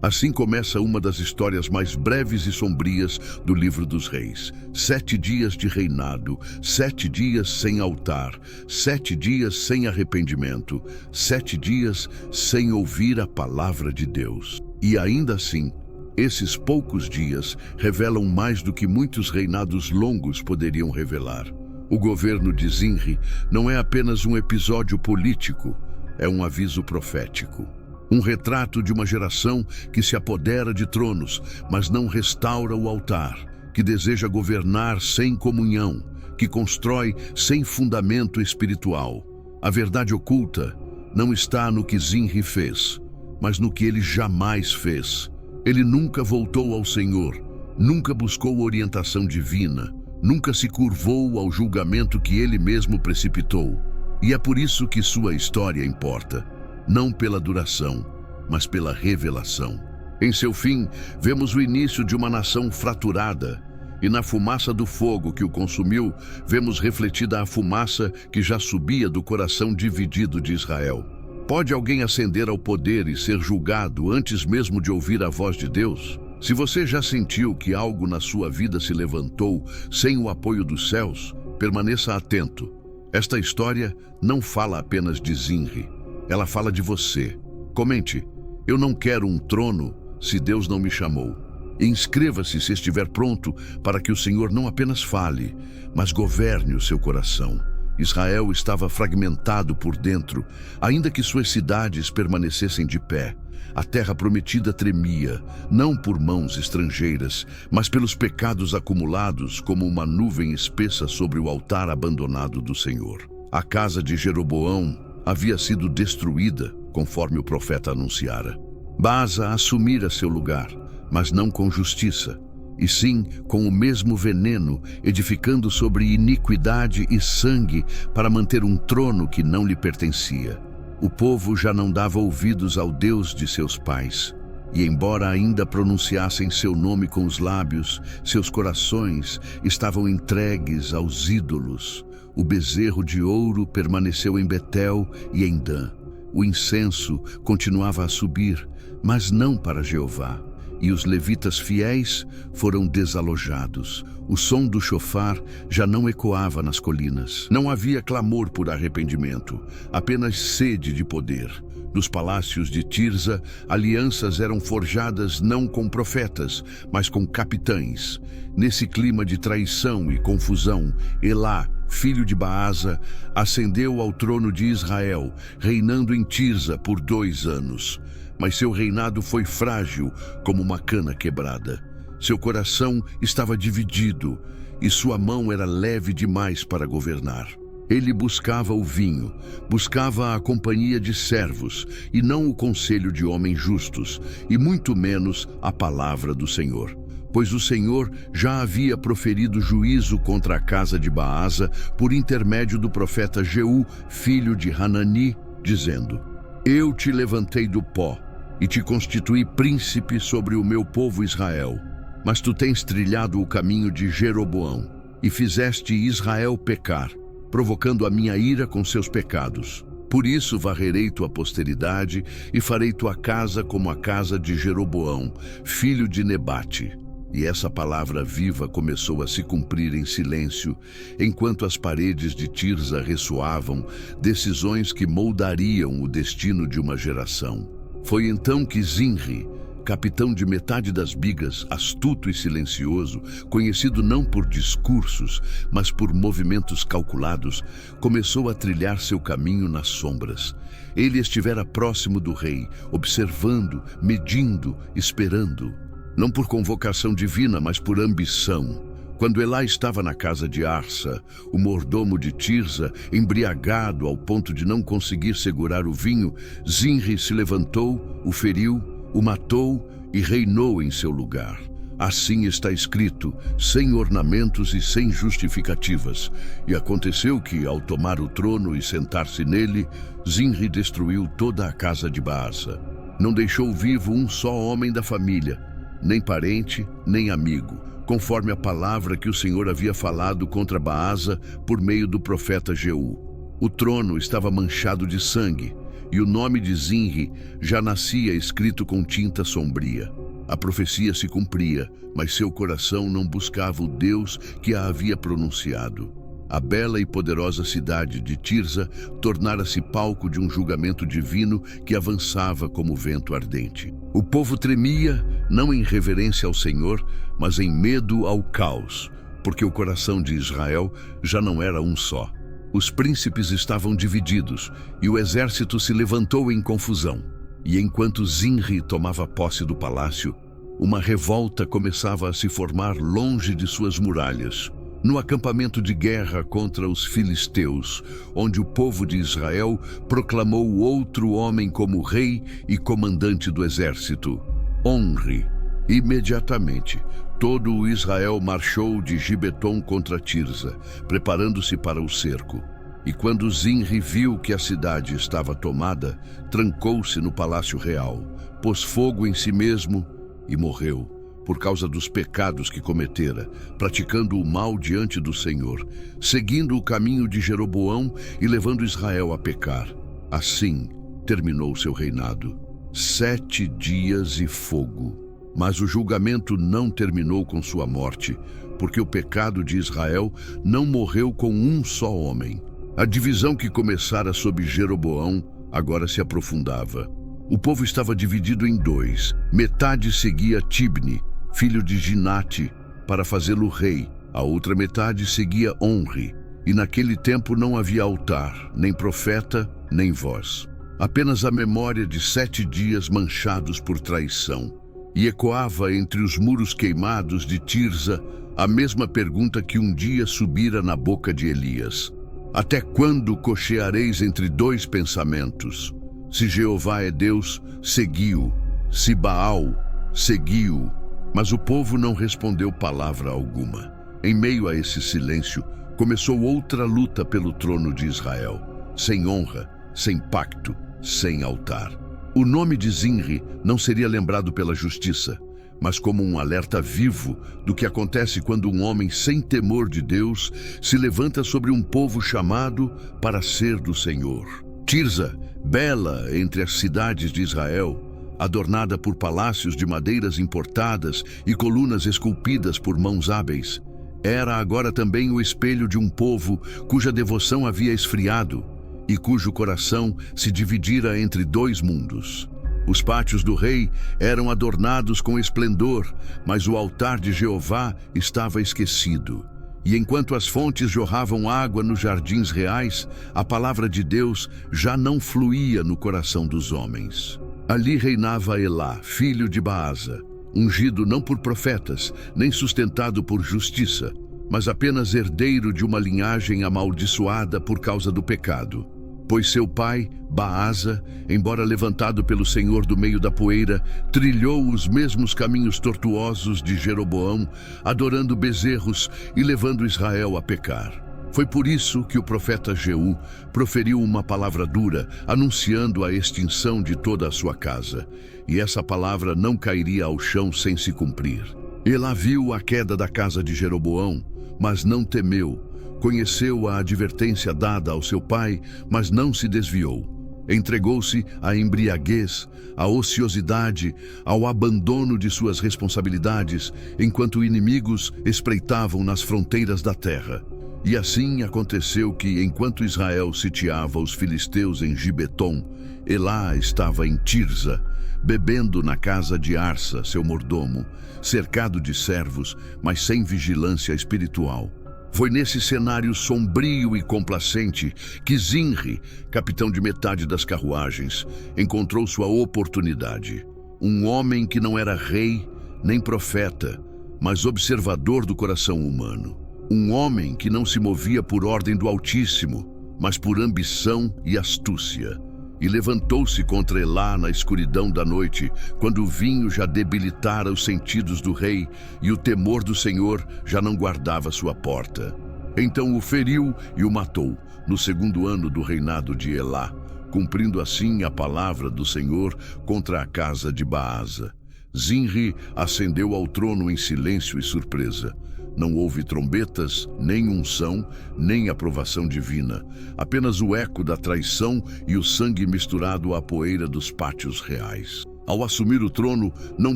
Assim começa uma das histórias mais breves e sombrias do livro dos reis. 7 dias de reinado, 7 dias sem altar, 7 dias sem arrependimento, 7 dias sem ouvir a palavra de Deus. E ainda assim, esses poucos dias revelam mais do que muitos reinados longos poderiam revelar. O governo de Zinri não é apenas um episódio político, é um aviso profético. Um retrato de uma geração que se apodera de tronos, mas não restaura o altar, que deseja governar sem comunhão, que constrói sem fundamento espiritual. A verdade oculta não está no que Zinri fez, mas no que ele jamais fez. Ele nunca voltou ao Senhor, nunca buscou orientação divina, nunca se curvou ao julgamento que ele mesmo precipitou. E é por isso que sua história importa. Não pela duração, mas pela revelação. Em seu fim, vemos o início de uma nação fraturada, e na fumaça do fogo que o consumiu, vemos refletida a fumaça que já subia do coração dividido de Israel. Pode alguém ascender ao poder e ser julgado antes mesmo de ouvir a voz de Deus? Se você já sentiu que algo na sua vida se levantou sem o apoio dos céus, permaneça atento. Esta história não fala apenas de Zinri. Ela fala de você. Comente: eu não quero um trono se Deus não me chamou. E inscreva-se se estiver pronto para que o Senhor não apenas fale, mas governe o seu coração. Israel estava fragmentado por dentro, ainda que suas cidades permanecessem de pé. A terra prometida tremia, não por mãos estrangeiras, mas pelos pecados acumulados como uma nuvem espessa sobre o altar abandonado do Senhor. A casa de Jeroboão havia sido destruída, conforme o profeta anunciara. Baasa assumira seu lugar, mas não com justiça, e sim com o mesmo veneno, edificando sobre iniquidade e sangue para manter um trono que não lhe pertencia. O povo já não dava ouvidos ao Deus de seus pais, e embora ainda pronunciassem seu nome com os lábios, seus corações estavam entregues aos ídolos. O bezerro de ouro permaneceu em Betel e em Dan. O incenso continuava a subir, mas não para Jeová. E os levitas fiéis foram desalojados. O som do chofar já não ecoava nas colinas. Não havia clamor por arrependimento, apenas sede de poder. Nos palácios de Tirza, alianças eram forjadas não com profetas, mas com capitães. Nesse clima de traição e confusão, Elá, filho de Baasa, ascendeu ao trono de Israel, reinando em Tirza por 2 anos. Mas seu reinado foi frágil como uma cana quebrada. Seu coração estava dividido e sua mão era leve demais para governar. Ele buscava o vinho, buscava a companhia de servos e não o conselho de homens justos, e muito menos a palavra do Senhor. Pois o Senhor já havia proferido juízo contra a casa de Baasa por intermédio do profeta Jeú, filho de Hanani, dizendo: eu te levantei do pó e te constituí príncipe sobre o meu povo Israel. Mas tu tens trilhado o caminho de Jeroboão e fizeste Israel pecar, provocando a minha ira com seus pecados. Por isso varrerei tua posteridade e farei tua casa como a casa de Jeroboão, filho de Nebate. E essa palavra viva começou a se cumprir em silêncio, enquanto as paredes de Tirza ressoavam decisões que moldariam o destino de uma geração. Foi então que Zinri, capitão de metade das bigas, astuto e silencioso, conhecido não por discursos, mas por movimentos calculados, começou a trilhar seu caminho nas sombras. Ele estivera próximo do rei, observando, medindo, esperando. Não por convocação divina, mas por ambição. Quando Elá estava na casa de Arsa, o mordomo de Tirza, embriagado ao ponto de não conseguir segurar o vinho, Zinri se levantou, o feriu, o matou e reinou em seu lugar. Assim está escrito, sem ornamentos e sem justificativas. E aconteceu que, ao tomar o trono e sentar-se nele, Zinri destruiu toda a casa de Baasa. Não deixou vivo um só homem da família, nem parente, nem amigo, conforme a palavra que o Senhor havia falado contra Baasa por meio do profeta Jeú. O trono estava manchado de sangue, e o nome de Zinri já nascia escrito com tinta sombria. A profecia se cumpria, mas seu coração não buscava o Deus que a havia pronunciado. A bela e poderosa cidade de Tirza tornara-se palco de um julgamento divino que avançava como vento ardente. O povo tremia, não em reverência ao Senhor, mas em medo ao caos, porque o coração de Israel já não era um só. Os príncipes estavam divididos e o exército se levantou em confusão. E enquanto Zinri tomava posse do palácio, uma revolta começava a se formar longe de suas muralhas, no acampamento de guerra contra os filisteus, onde o povo de Israel proclamou outro homem como rei e comandante do exército, Onri. Imediatamente, todo o Israel marchou de Gibeton contra Tirza, preparando-se para o cerco. E quando Zinri viu que a cidade estava tomada, trancou-se no palácio real, pôs fogo em si mesmo e morreu, por causa dos pecados que cometera, praticando o mal diante do Senhor, seguindo o caminho de Jeroboão e levando Israel a pecar. Assim terminou seu reinado. 7 dias e fogo. Mas o julgamento não terminou com sua morte, porque o pecado de Israel não morreu com um só homem. A divisão que começara sob Jeroboão agora se aprofundava. O povo estava dividido em 2. Metade seguia Tibni, filho de Ginate, para fazê-lo rei. A outra metade seguia Onri. E naquele tempo não havia altar, nem profeta, nem voz. Apenas a memória de 7 dias manchados por traição. E ecoava entre os muros queimados de Tirza a mesma pergunta que um dia subira na boca de Elias. Até quando cocheareis entre 2 pensamentos? Se Jeová é Deus, segui-o. Se Baal, segui-o. Mas o povo não respondeu palavra alguma. Em meio a esse silêncio, começou outra luta pelo trono de Israel. Sem honra, sem pacto, sem altar. O nome de Zinri não seria lembrado pela justiça, mas como um alerta vivo do que acontece quando um homem sem temor de Deus se levanta sobre um povo chamado para ser do Senhor. Tirza, bela entre as cidades de Israel, adornada por palácios de madeiras importadas e colunas esculpidas por mãos hábeis, era agora também o espelho de um povo cuja devoção havia esfriado e cujo coração se dividira entre 2 mundos. Os pátios do rei eram adornados com esplendor, mas o altar de Jeová estava esquecido. E enquanto as fontes jorravam água nos jardins reais, a palavra de Deus já não fluía no coração dos homens. Ali reinava Elá, filho de Baasa, ungido não por profetas, nem sustentado por justiça, mas apenas herdeiro de uma linhagem amaldiçoada por causa do pecado. Pois seu pai, Baasa, embora levantado pelo Senhor do meio da poeira, trilhou os mesmos caminhos tortuosos de Jeroboão, adorando bezerros e levando Israel a pecar. Foi por isso que o profeta Jeú proferiu uma palavra dura, anunciando a extinção de toda a sua casa. E essa palavra não cairia ao chão sem se cumprir. Elá viu a queda da casa de Jeroboão, mas não temeu. Conheceu a advertência dada ao seu pai, mas não se desviou. Entregou-se à embriaguez, à ociosidade, ao abandono de suas responsabilidades, enquanto inimigos espreitavam nas fronteiras da terra. E assim aconteceu que, enquanto Israel sitiava os filisteus em Gibeton, Elá estava em Tirza, bebendo na casa de Arsa, seu mordomo, cercado de servos, mas sem vigilância espiritual. Foi nesse cenário sombrio e complacente que Zinri, capitão de metade das carruagens, encontrou sua oportunidade. Um homem que não era rei nem profeta, mas observador do coração humano. Um homem que não se movia por ordem do Altíssimo, mas por ambição e astúcia. E levantou-se contra Elá na escuridão da noite, quando o vinho já debilitara os sentidos do rei e o temor do Senhor já não guardava sua porta. Então o feriu e o matou, no 2º ano do reinado de Elá, cumprindo assim a palavra do Senhor contra a casa de Baasa. Zinri ascendeu ao trono em silêncio e surpresa. Não houve trombetas, nem unção, nem aprovação divina. Apenas o eco da traição e o sangue misturado à poeira dos pátios reais. Ao assumir o trono, não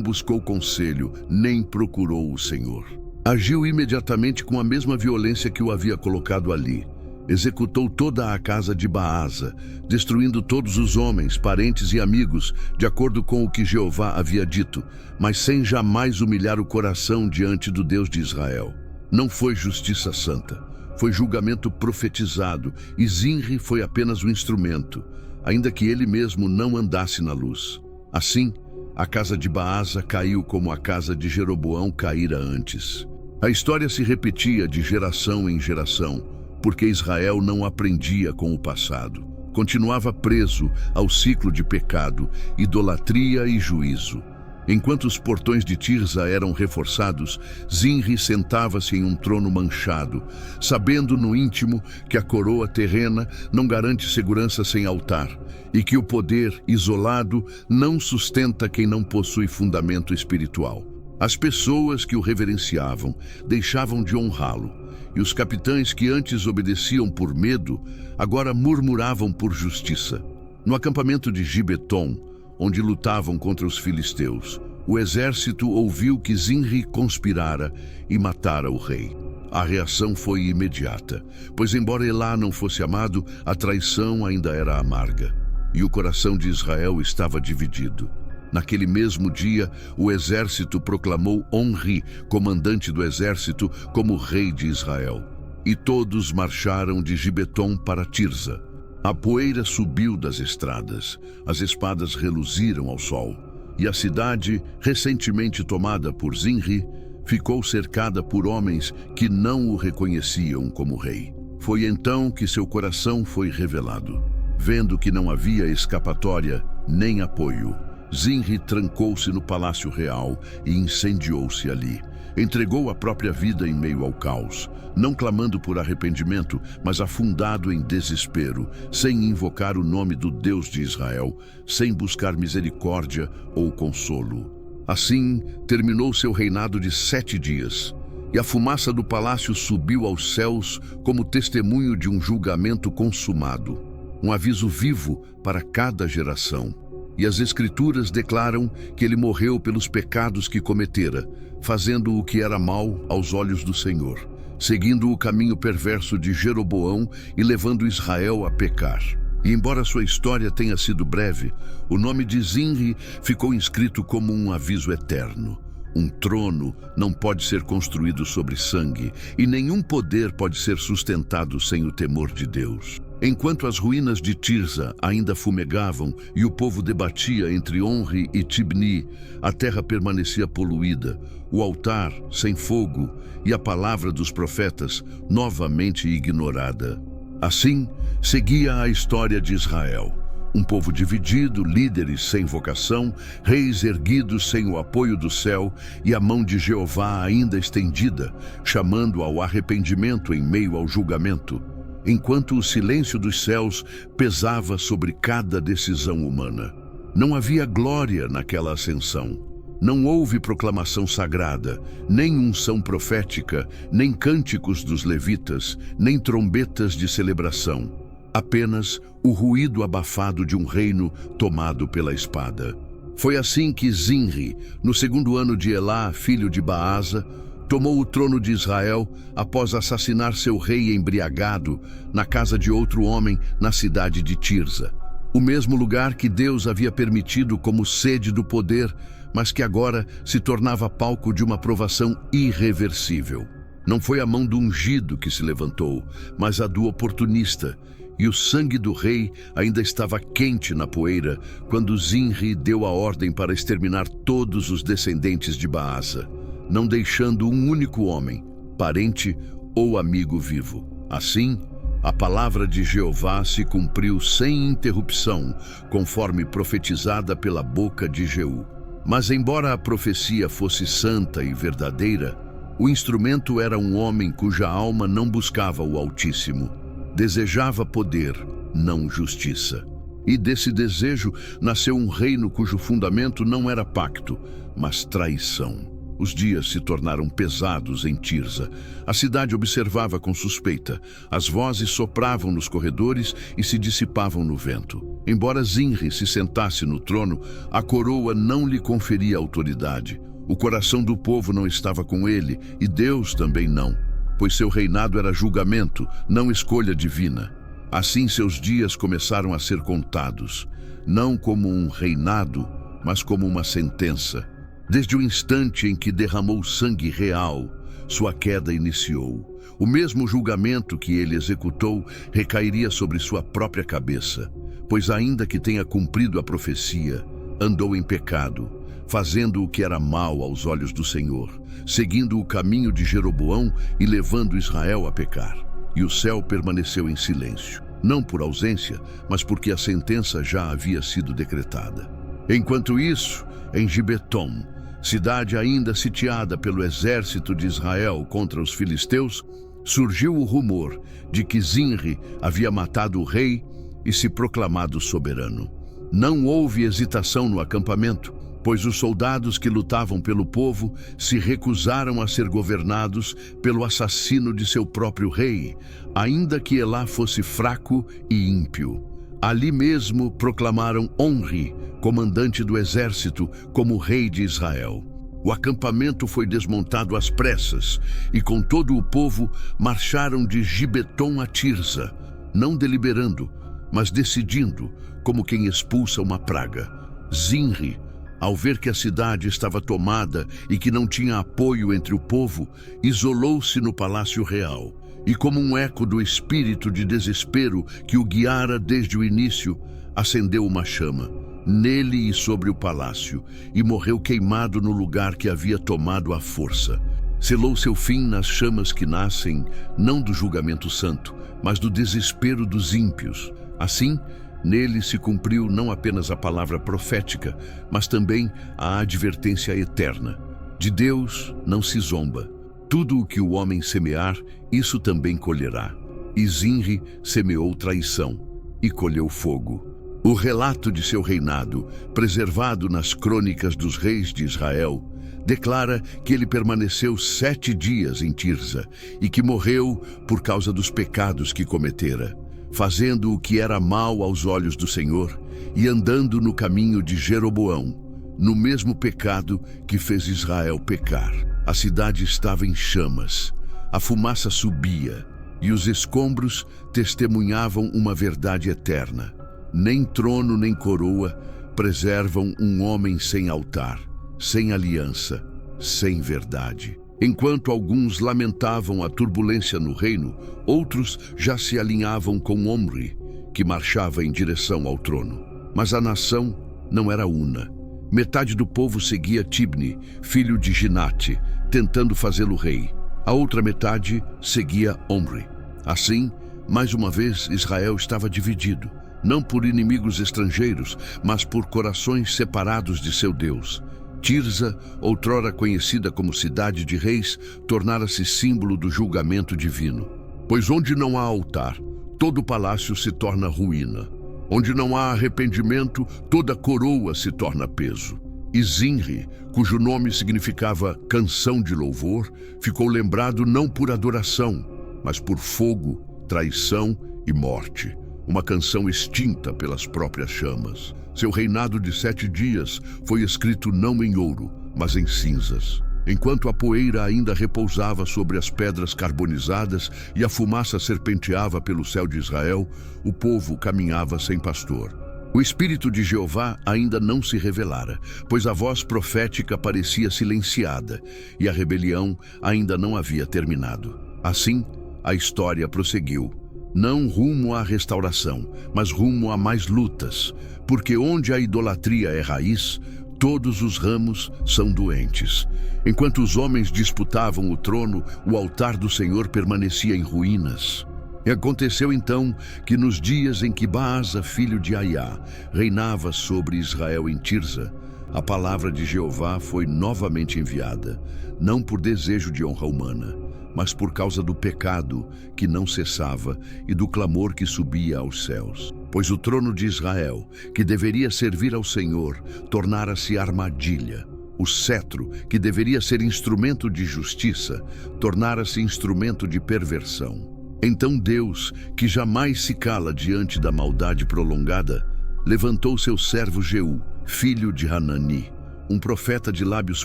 buscou conselho, nem procurou o Senhor. Agiu imediatamente com a mesma violência que o havia colocado ali. Executou toda a casa de Baasa, destruindo todos os homens, parentes e amigos, de acordo com o que Jeová havia dito, mas sem jamais humilhar o coração diante do Deus de Israel. Não foi justiça santa, foi julgamento profetizado, e Zinri foi apenas o instrumento, ainda que ele mesmo não andasse na luz. Assim, a casa de Baasa caiu como a casa de Jeroboão caíra antes. A história se repetia de geração em geração, porque Israel não aprendia com o passado. Continuava preso ao ciclo de pecado, idolatria e juízo. Enquanto os portões de Tirza eram reforçados, Zinri sentava-se em um trono manchado, sabendo no íntimo que a coroa terrena não garante segurança sem altar, e que o poder isolado não sustenta quem não possui fundamento espiritual. As pessoas que o reverenciavam deixavam de honrá-lo, e os capitães que antes obedeciam por medo, agora murmuravam por justiça. No acampamento de Gibeton, onde lutavam contra os filisteus, o exército ouviu que Zinri conspirara e matara o rei. A reação foi imediata, pois embora Elá não fosse amado, a traição ainda era amarga, e o coração de Israel estava dividido. Naquele mesmo dia, o exército proclamou Onri, comandante do exército, como rei de Israel. E todos marcharam de Gibeton para Tirza. A poeira subiu das estradas, as espadas reluziram ao sol, e a cidade, recentemente tomada por Zinri, ficou cercada por homens que não o reconheciam como rei. Foi então que seu coração foi revelado. Vendo que não havia escapatória nem apoio, Zinri trancou-se no palácio real e incendiou-se ali. Entregou a própria vida em meio ao caos, não clamando por arrependimento, mas afundado em desespero, sem invocar o nome do Deus de Israel, sem buscar misericórdia ou consolo. Assim, terminou seu reinado de 7 dias, e a fumaça do palácio subiu aos céus como testemunho de um julgamento consumado, um aviso vivo para cada geração. E as Escrituras declaram que ele morreu pelos pecados que cometera, fazendo o que era mal aos olhos do Senhor, seguindo o caminho perverso de Jeroboão e levando Israel a pecar. E embora sua história tenha sido breve, o nome de Zinri ficou inscrito como um aviso eterno. Um trono não pode ser construído sobre sangue, e nenhum poder pode ser sustentado sem o temor de Deus. Enquanto as ruínas de Tirza ainda fumegavam e o povo debatia entre Onri e Tibni, a terra permanecia poluída, o altar sem fogo e a palavra dos profetas novamente ignorada. Assim, seguia a história de Israel. Um povo dividido, líderes sem vocação, reis erguidos sem o apoio do céu e a mão de Jeová ainda estendida, chamando ao arrependimento em meio ao julgamento, enquanto o silêncio dos céus pesava sobre cada decisão humana. Não havia glória naquela ascensão. Não houve proclamação sagrada, nem unção profética, nem cânticos dos levitas, nem trombetas de celebração. Apenas o ruído abafado de um reino tomado pela espada. Foi assim que Zinri, no 2º ano de Elá, filho de Baasa, tomou o trono de Israel após assassinar seu rei embriagado na casa de outro homem na cidade de Tirza. O mesmo lugar que Deus havia permitido como sede do poder, mas que agora se tornava palco de uma provação irreversível. Não foi a mão do ungido que se levantou, mas a do oportunista, e o sangue do rei ainda estava quente na poeira quando Zinri deu a ordem para exterminar todos os descendentes de Baasa, não deixando um único homem, parente ou amigo vivo. Assim, a palavra de Jeová se cumpriu sem interrupção, conforme profetizada pela boca de Jeú. Mas embora a profecia fosse santa e verdadeira, o instrumento era um homem cuja alma não buscava o Altíssimo. Desejava poder, não justiça. E desse desejo nasceu um reino cujo fundamento não era pacto, mas traição. Os dias se tornaram pesados em Tirza. A cidade observava com suspeita. As vozes sopravam nos corredores e se dissipavam no vento. Embora Zinri se sentasse no trono, a coroa não lhe conferia autoridade. O coração do povo não estava com ele, e Deus também não, pois seu reinado era julgamento, não escolha divina. Assim seus dias começaram a ser contados, não como um reinado, mas como uma sentença. Desde o instante em que derramou sangue real, sua queda iniciou. O mesmo julgamento que ele executou recairia sobre sua própria cabeça, pois ainda que tenha cumprido a profecia, andou em pecado, fazendo o que era mal aos olhos do Senhor, seguindo o caminho de Jeroboão e levando Israel a pecar. E o céu permaneceu em silêncio, não por ausência, mas porque a sentença já havia sido decretada. Enquanto isso, em Gibeton, cidade ainda sitiada pelo exército de Israel contra os filisteus, surgiu o rumor de que Zinri havia matado o rei e se proclamado soberano. Não houve hesitação no acampamento, pois os soldados que lutavam pelo povo se recusaram a ser governados pelo assassino de seu próprio rei, ainda que Elá fosse fraco e ímpio. Ali mesmo proclamaram Omri, comandante do exército, como rei de Israel. O acampamento foi desmontado às pressas, e com todo o povo marcharam de Gibeton a Tirza, não deliberando, mas decidindo, como quem expulsa uma praga. Zinri, ao ver que a cidade estava tomada e que não tinha apoio entre o povo, isolou-se no palácio real. E como um eco do espírito de desespero que o guiara desde o início, acendeu uma chama, nele e sobre o palácio, e morreu queimado no lugar que havia tomado à força. Selou seu fim nas chamas que nascem, não do julgamento santo, mas do desespero dos ímpios. Assim, nele se cumpriu não apenas a palavra profética, mas também a advertência eterna. De Deus não se zomba. Tudo o que o homem semear, isso também colherá. E Zinri semeou traição e colheu fogo. O relato de seu reinado, preservado nas crônicas dos reis de Israel, declara que ele permaneceu 7 dias em Tirza e que morreu por causa dos pecados que cometera, fazendo o que era mal aos olhos do Senhor e andando no caminho de Jeroboão, no mesmo pecado que fez Israel pecar. A cidade estava em chamas, a fumaça subia e os escombros testemunhavam uma verdade eterna. Nem trono nem coroa preservam um homem sem altar, sem aliança, sem verdade. Enquanto alguns lamentavam a turbulência no reino, outros já se alinhavam com Omri, que marchava em direção ao trono. Mas a nação não era una. Metade do povo seguia Tibni, filho de Ginate, tentando fazê-lo rei. A outra metade seguia Omri. Assim, mais uma vez, Israel estava dividido, não por inimigos estrangeiros, mas por corações separados de seu Deus. Tirza, outrora conhecida como cidade de reis, tornara-se símbolo do julgamento divino. Pois onde não há altar, todo palácio se torna ruína. Onde não há arrependimento, toda coroa se torna peso. E Zinri, cujo nome significava canção de louvor, ficou lembrado não por adoração, mas por fogo, traição e morte. Uma canção extinta pelas próprias chamas. Seu reinado de 7 dias foi escrito não em ouro, mas em cinzas. Enquanto a poeira ainda repousava sobre as pedras carbonizadas e a fumaça serpenteava pelo céu de Israel, o povo caminhava sem pastor. O Espírito de Jeová ainda não se revelara, pois a voz profética parecia silenciada e a rebelião ainda não havia terminado. Assim, a história prosseguiu. Não rumo à restauração, mas rumo a mais lutas, porque onde a idolatria é raiz, todos os ramos são doentes. Enquanto os homens disputavam o trono, o altar do Senhor permanecia em ruínas. E aconteceu então que nos dias em que Baasa, filho de Aiá, reinava sobre Israel em Tirza, a palavra de Jeová foi novamente enviada, não por desejo de honra humana, mas por causa do pecado que não cessava e do clamor que subia aos céus. Pois o trono de Israel, que deveria servir ao Senhor, tornara-se armadilha. O cetro, que deveria ser instrumento de justiça, tornara-se instrumento de perversão. Então Deus, que jamais se cala diante da maldade prolongada, levantou seu servo Jeú, filho de Hanani, um profeta de lábios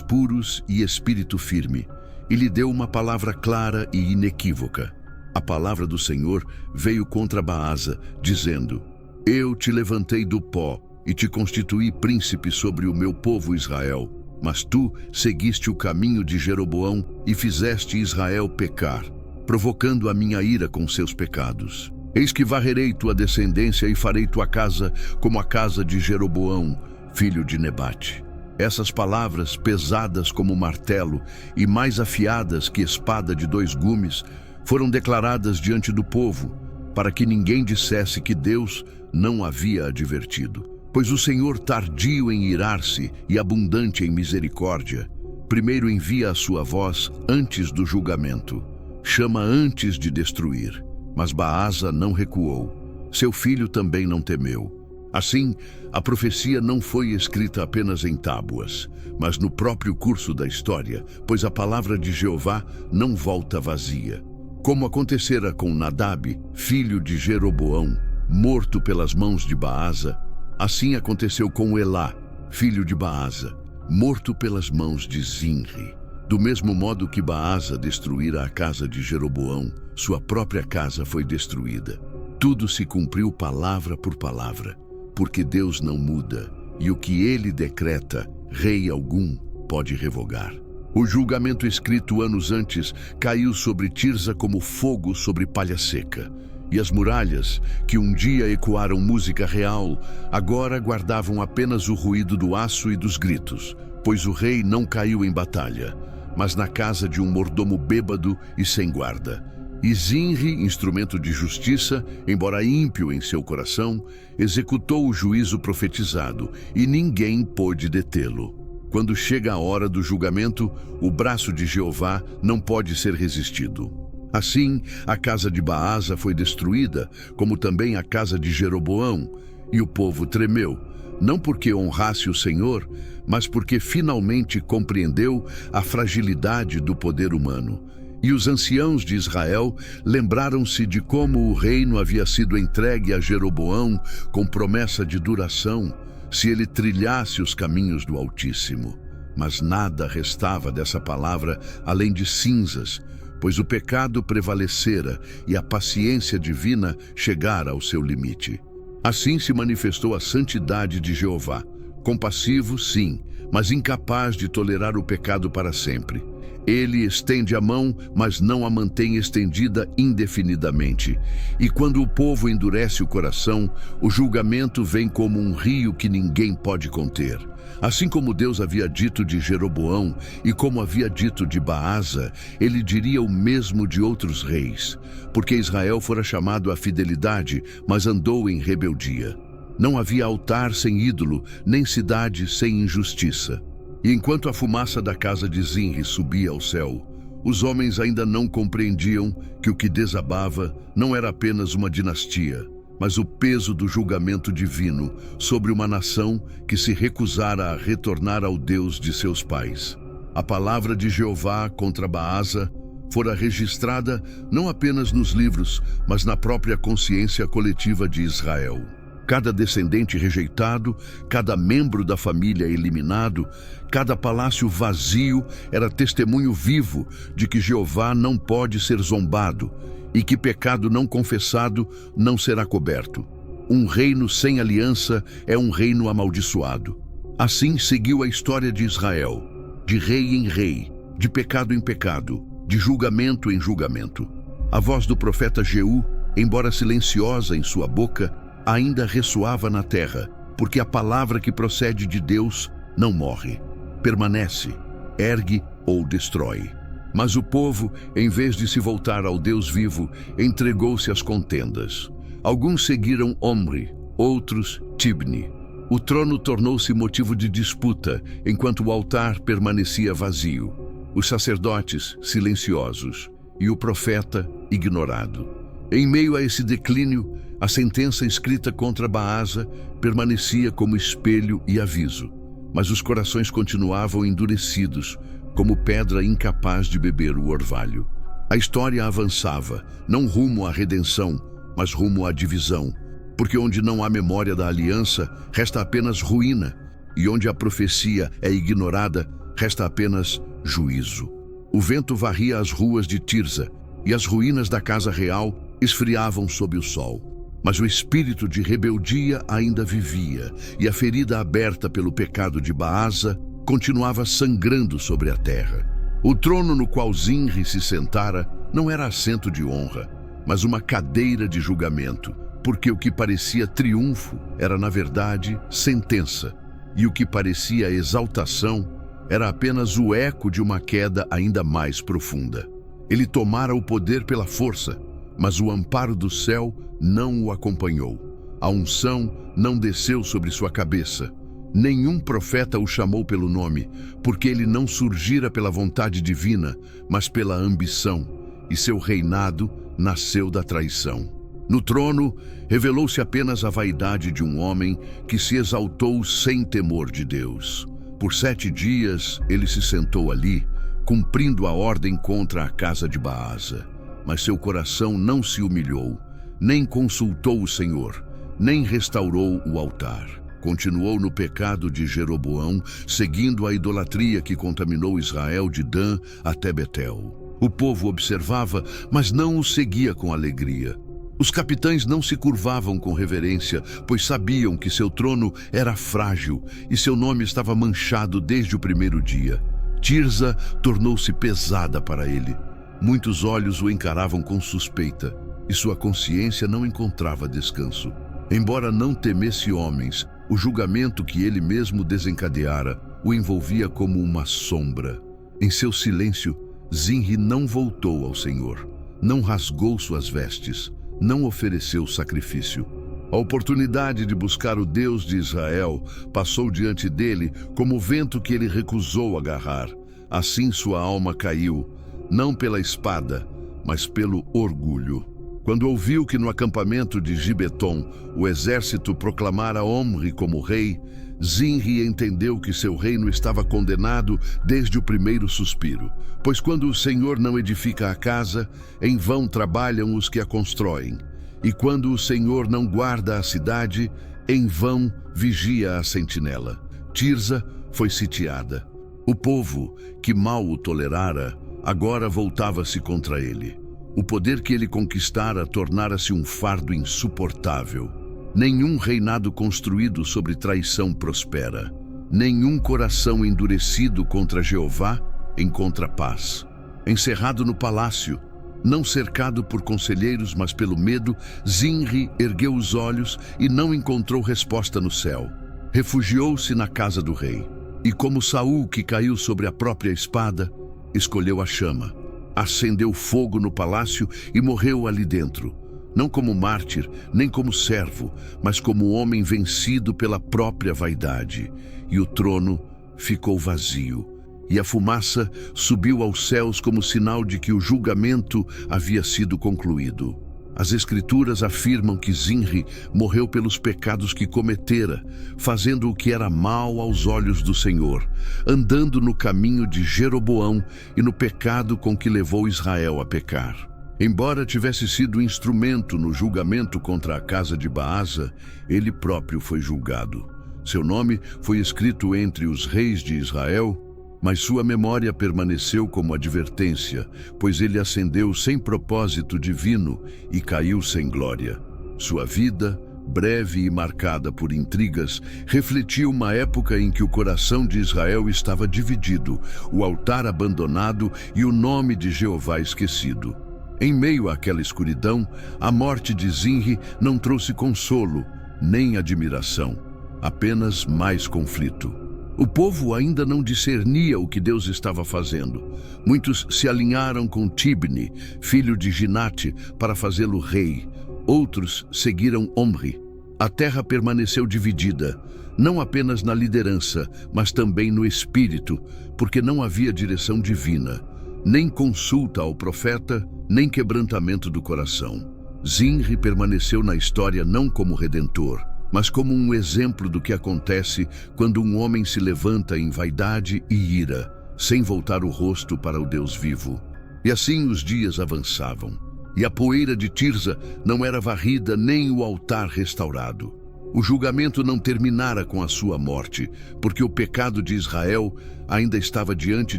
puros e espírito firme, e lhe deu uma palavra clara e inequívoca. A palavra do Senhor veio contra Baasa, dizendo: Eu te levantei do pó e te constituí príncipe sobre o meu povo Israel, mas tu seguiste o caminho de Jeroboão e fizeste Israel pecar, provocando a minha ira com seus pecados. Eis que varrerei tua descendência e farei tua casa como a casa de Jeroboão, filho de Nebate. Essas palavras, pesadas como martelo e mais afiadas que espada de 2 gumes, foram declaradas diante do povo, para que ninguém dissesse que Deus não havia advertido. Pois o Senhor, tardio em irar-se e abundante em misericórdia, primeiro envia a sua voz antes do julgamento, chama antes de destruir. Mas Baasa não recuou. Seu filho também não temeu. Assim, a profecia não foi escrita apenas em tábuas, mas no próprio curso da história, pois a palavra de Jeová não volta vazia. Como acontecera com Nadab, filho de Jeroboão, morto pelas mãos de Baasa, assim aconteceu com Elá, filho de Baasa, morto pelas mãos de Zinri. Do mesmo modo que Baasa destruíra a casa de Jeroboão, sua própria casa foi destruída. Tudo se cumpriu palavra por palavra, porque Deus não muda, e o que ele decreta, rei algum pode revogar. O julgamento escrito anos antes caiu sobre Tirza como fogo sobre palha seca, e as muralhas, que um dia ecoaram música real, agora guardavam apenas o ruído do aço e dos gritos, pois o rei não caiu em batalha, mas na casa de um mordomo bêbado e sem guarda. E Zinri, instrumento de justiça, embora ímpio em seu coração, executou o juízo profetizado, e ninguém pôde detê-lo. Quando chega a hora do julgamento, o braço de Jeová não pode ser resistido. Assim, a casa de Baasa foi destruída, como também a casa de Jeroboão, e o povo tremeu, não porque honrasse o Senhor, mas porque finalmente compreendeu a fragilidade do poder humano. E os anciãos de Israel lembraram-se de como o reino havia sido entregue a Jeroboão com promessa de duração, se ele trilhasse os caminhos do Altíssimo. Mas nada restava dessa palavra além de cinzas, pois o pecado prevalecera e a paciência divina chegara ao seu limite. Assim se manifestou a santidade de Jeová, compassivo, sim, mas incapaz de tolerar o pecado para sempre. Ele estende a mão, mas não a mantém estendida indefinidamente. E quando o povo endurece o coração, o julgamento vem como um rio que ninguém pode conter. Assim como Deus havia dito de Jeroboão e como havia dito de Baasa, ele diria o mesmo de outros reis, porque Israel fora chamado à fidelidade, mas andou em rebeldia. Não havia altar sem ídolo, nem cidade sem injustiça. E enquanto a fumaça da casa de Zinri subia ao céu, os homens ainda não compreendiam que o que desabava não era apenas uma dinastia, mas o peso do julgamento divino sobre uma nação que se recusara a retornar ao Deus de seus pais. A palavra de Jeová contra Baasa fora registrada não apenas nos livros, mas na própria consciência coletiva de Israel. Cada descendente rejeitado, cada membro da família eliminado, cada palácio vazio era testemunho vivo de que Jeová não pode ser zombado e que pecado não confessado não será coberto. Um reino sem aliança é um reino amaldiçoado. Assim seguiu a história de Israel, de rei em rei, de pecado em pecado, de julgamento em julgamento. A voz do profeta Jeú, embora silenciosa em sua boca, ainda ressoava na terra, porque a palavra que procede de Deus não morre, permanece, ergue ou destrói. Mas o povo, em vez de se voltar ao Deus vivo, entregou-se às contendas. Alguns seguiram Omri, outros Tibni. O trono tornou-se motivo de disputa, enquanto o altar permanecia vazio, os sacerdotes silenciosos e o profeta ignorado. Em meio a esse declínio, a sentença escrita contra Baasa permanecia como espelho e aviso. mas os corações continuavam endurecidos, como pedra incapaz de beber o orvalho. A história avançava, não rumo à redenção, mas rumo à divisão, porque onde não há memória da aliança, resta apenas ruína, e onde a profecia é ignorada, resta apenas juízo. O vento varria as ruas de Tirza, e as ruínas da casa real esfriavam sob o sol. Mas o espírito de rebeldia ainda vivia, e a ferida aberta pelo pecado de Baasa continuava sangrando sobre a terra. O trono no qual Zinri se sentara não era assento de honra, mas uma cadeira de julgamento, porque o que parecia triunfo era, na verdade, sentença, e o que parecia exaltação era apenas o eco de uma queda ainda mais profunda. Ele tomara o poder pela força, mas o amparo do céu não o acompanhou. A unção não desceu sobre sua cabeça. Nenhum profeta o chamou pelo nome, porque ele não surgira pela vontade divina, mas pela ambição, e seu reinado nasceu da traição. No trono, revelou-se apenas a vaidade de um homem que se exaltou sem temor de Deus. Por 7 dias ele se sentou ali, cumprindo a ordem contra a casa de Baasa. Mas seu coração não se humilhou, nem consultou o Senhor, nem restaurou o altar. Continuou no pecado de Jeroboão, seguindo a idolatria que contaminou Israel de Dan até Betel. O povo observava, mas não o seguia com alegria. Os capitães não se curvavam com reverência, pois sabiam que seu trono era frágil e seu nome estava manchado desde o primeiro dia. Tirza tornou-se pesada para ele. Muitos olhos o encaravam com suspeita, e sua consciência não encontrava descanso. Embora não temesse homens, o julgamento que ele mesmo desencadeara o envolvia como uma sombra. Em seu silêncio, Zinri não voltou ao Senhor, não rasgou suas vestes, não ofereceu sacrifício. A oportunidade de buscar o Deus de Israel passou diante dele como o vento que ele recusou agarrar. Assim sua alma caiu, não pela espada, mas pelo orgulho. Quando ouviu que no acampamento de Gibeton o exército proclamara Omri como rei, Zinri entendeu que seu reino estava condenado desde o primeiro suspiro. Pois quando o Senhor não edifica a casa, em vão trabalham os que a constroem. E quando o Senhor não guarda a cidade, em vão vigia a sentinela. Tirza foi sitiada. O povo, que mal o tolerara, agora voltava-se contra ele. O poder que ele conquistara tornara-se um fardo insuportável. Nenhum reinado construído sobre traição prospera. Nenhum coração endurecido contra Jeová encontra paz. Encerrado no palácio, não cercado por conselheiros, mas pelo medo, Zinri ergueu os olhos e não encontrou resposta no céu. Refugiou-se na casa do rei. E como Saul, que caiu sobre a própria espada, escolheu a chama. Acendeu fogo no palácio e morreu ali dentro. Não como mártir, nem como servo, mas como homem vencido pela própria vaidade. E o trono ficou vazio. E a fumaça subiu aos céus como sinal de que o julgamento havia sido concluído. As Escrituras afirmam que Zinri morreu pelos pecados que cometera, fazendo o que era mal aos olhos do Senhor, andando no caminho de Jeroboão e no pecado com que levou Israel a pecar. Embora tivesse sido instrumento no julgamento contra a casa de Baasa, ele próprio foi julgado. Seu nome foi escrito entre os reis de Israel, mas sua memória permaneceu como advertência, pois ele ascendeu sem propósito divino e caiu sem glória. Sua vida, breve e marcada por intrigas, refletia uma época em que o coração de Israel estava dividido, o altar abandonado e o nome de Jeová esquecido. Em meio àquela escuridão, a morte de Zinri não trouxe consolo, nem admiração, apenas mais conflito. O povo ainda não discernia o que Deus estava fazendo. Muitos se alinharam com Tibni, filho de Ginate, para fazê-lo rei. Outros seguiram Omri. A terra permaneceu dividida, não apenas na liderança, mas também no espírito, porque não havia direção divina, nem consulta ao profeta, nem quebrantamento do coração. Zinri permaneceu na história não como redentor, mas como um exemplo do que acontece quando um homem se levanta em vaidade e ira, sem voltar o rosto para o Deus vivo. E assim os dias avançavam, e a poeira de Tirza não era varrida nem o altar restaurado. O julgamento não terminara com a sua morte, porque o pecado de Israel ainda estava diante